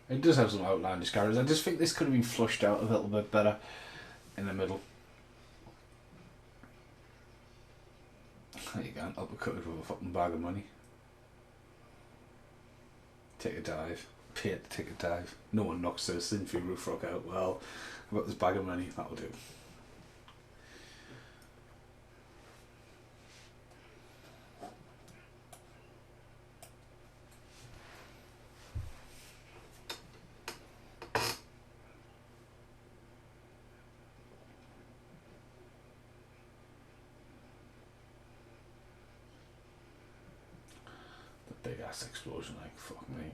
It does have some outlandish characters. I just think this could have been flushed out a little bit better in the middle. There you go, uppercutted with a fucking bag of money. Take a dive. Paid to take a dive. No one knocks their Sinfi roof rock out. Well, I've got this bag of money, that'll do. Big ass explosion, like, fuck me.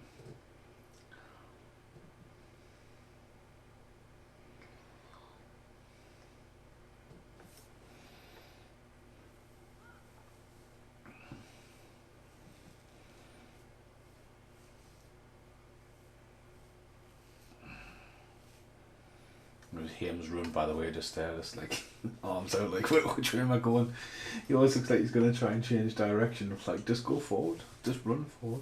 Haim's room, by the way, just there, just like arms out, like, which way am I going? He always looks like he's gonna try and change direction. It's like, just go forward, just run forward.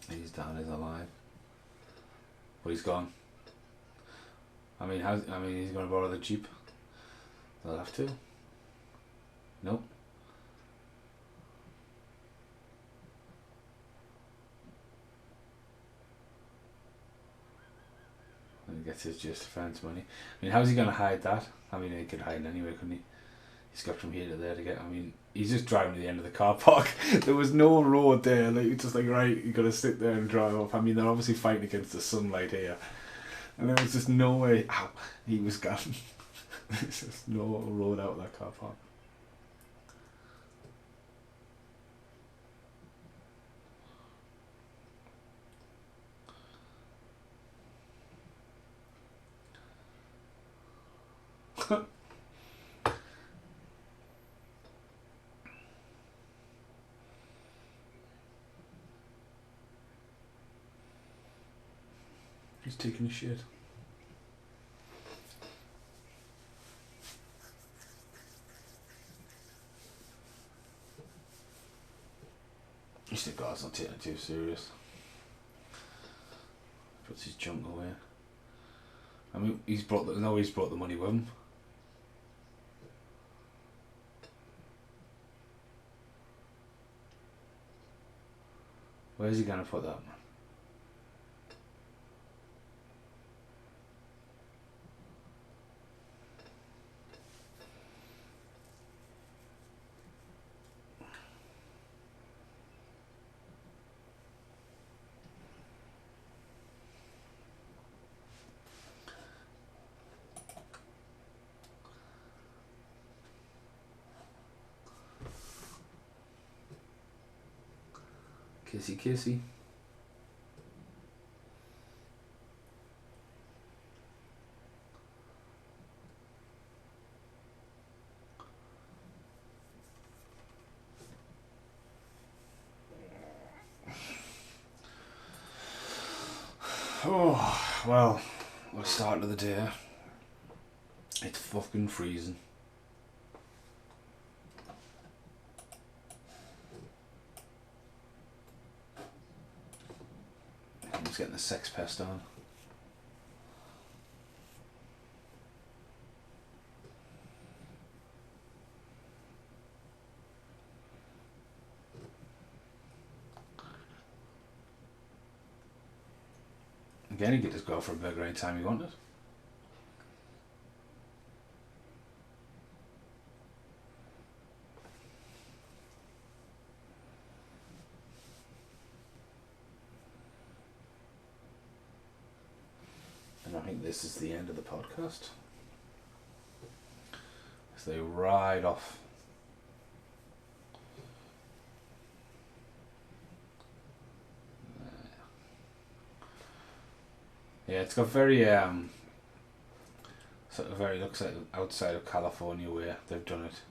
He's down, he's alive, but he's gone. I mean, he's gonna borrow the Jeep. They'll have to. Nope. And he gets his just defense money. I mean, how's he gonna hide that? I mean, he could hide anyway, couldn't he? He's got from here to there to get. I mean, he's just driving to the end of the car park. There was no road there. Like, it's just like, right, you gotta sit there and drive off. I mean, they're obviously fighting against the sunlight here, and there was just no way. Ow, he was gone. There's just no road out of that car park. He's taking a shit. He's the guy's not taking it too serious. Puts his junk away. I mean, he's brought the money with him. Where's he gonna put that? Kissy kissy. Oh, well, the start of the day. It's fucking freezing. I'm just getting the sex pest on. Again, you could just go for a burger anytime you want it. And I think this is the end of the podcast. As they ride off. Yeah, it's got very sort of very, looks like outside of California where they've done it.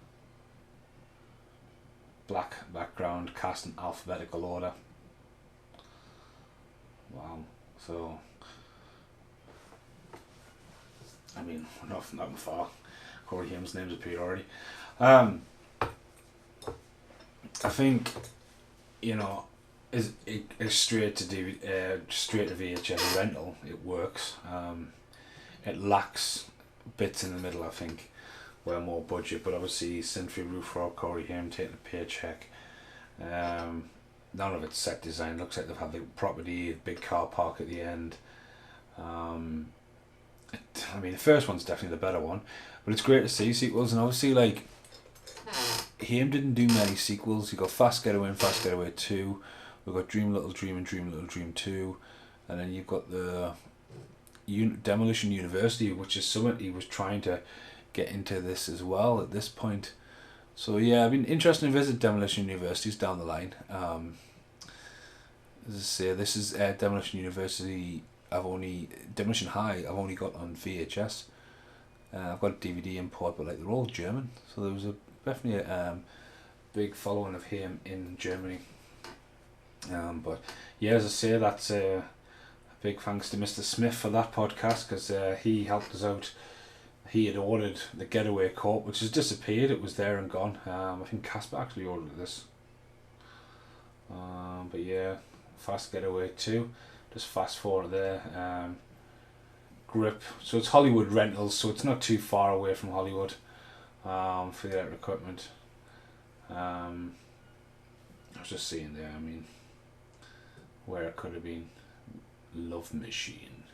Black background, cast in alphabetical order. Wow. So, I mean, not far. Corey Haim's name's appeared already. I think, you know, is straight to DVD, straight to VHS rental. It works. It lacks bits in the middle, I think, where more budget. But obviously, Cynthia Roufroy, Corey Haim taking a paycheck. None of it's set design. Looks like they've had the property, big car park at the end. I mean, the first one's definitely the better one, but it's great to see sequels. And obviously, like, Haim didn't do many sequels. You got Fast Getaway and Fast Getaway 2. We've got Dream Little Dream and Dream Little Dream 2, and then you've got the Demolition University, which is something he was trying to get into this as well at this point. So yeah, I've been interested to visit Demolition Universities down the line. As I say, this is Demolition University. Demolition High. I've only got on VHS. I've got a DVD import, but like they're all German. So there was definitely a big following of him in Germany. But yeah, as I say, that's a big thanks to Mr. Smith for that podcast, because he helped us out. He had ordered the Getaway Court, which has disappeared. It was there and gone. I think Casper actually ordered this. But yeah, Fast Getaway 2. Just fast forward there. Grip. So it's Hollywood Rentals, so it's not too far away from Hollywood for their equipment. I was just seeing there, I mean, where it could have been. Love Machine.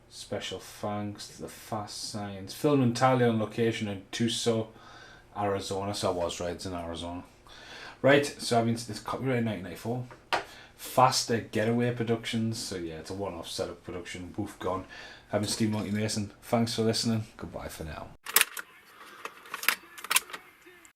Special thanks to the Fast Science. Filmed entirely on location in Tucson, Arizona. So I was right, it's in Arizona. Right, so I mean, it's copyright 1994. Faster Getaway Productions. So yeah, it's a one-off setup production. Woof gone. I've been Steve Monkey Mason. Thanks for listening. Goodbye for now.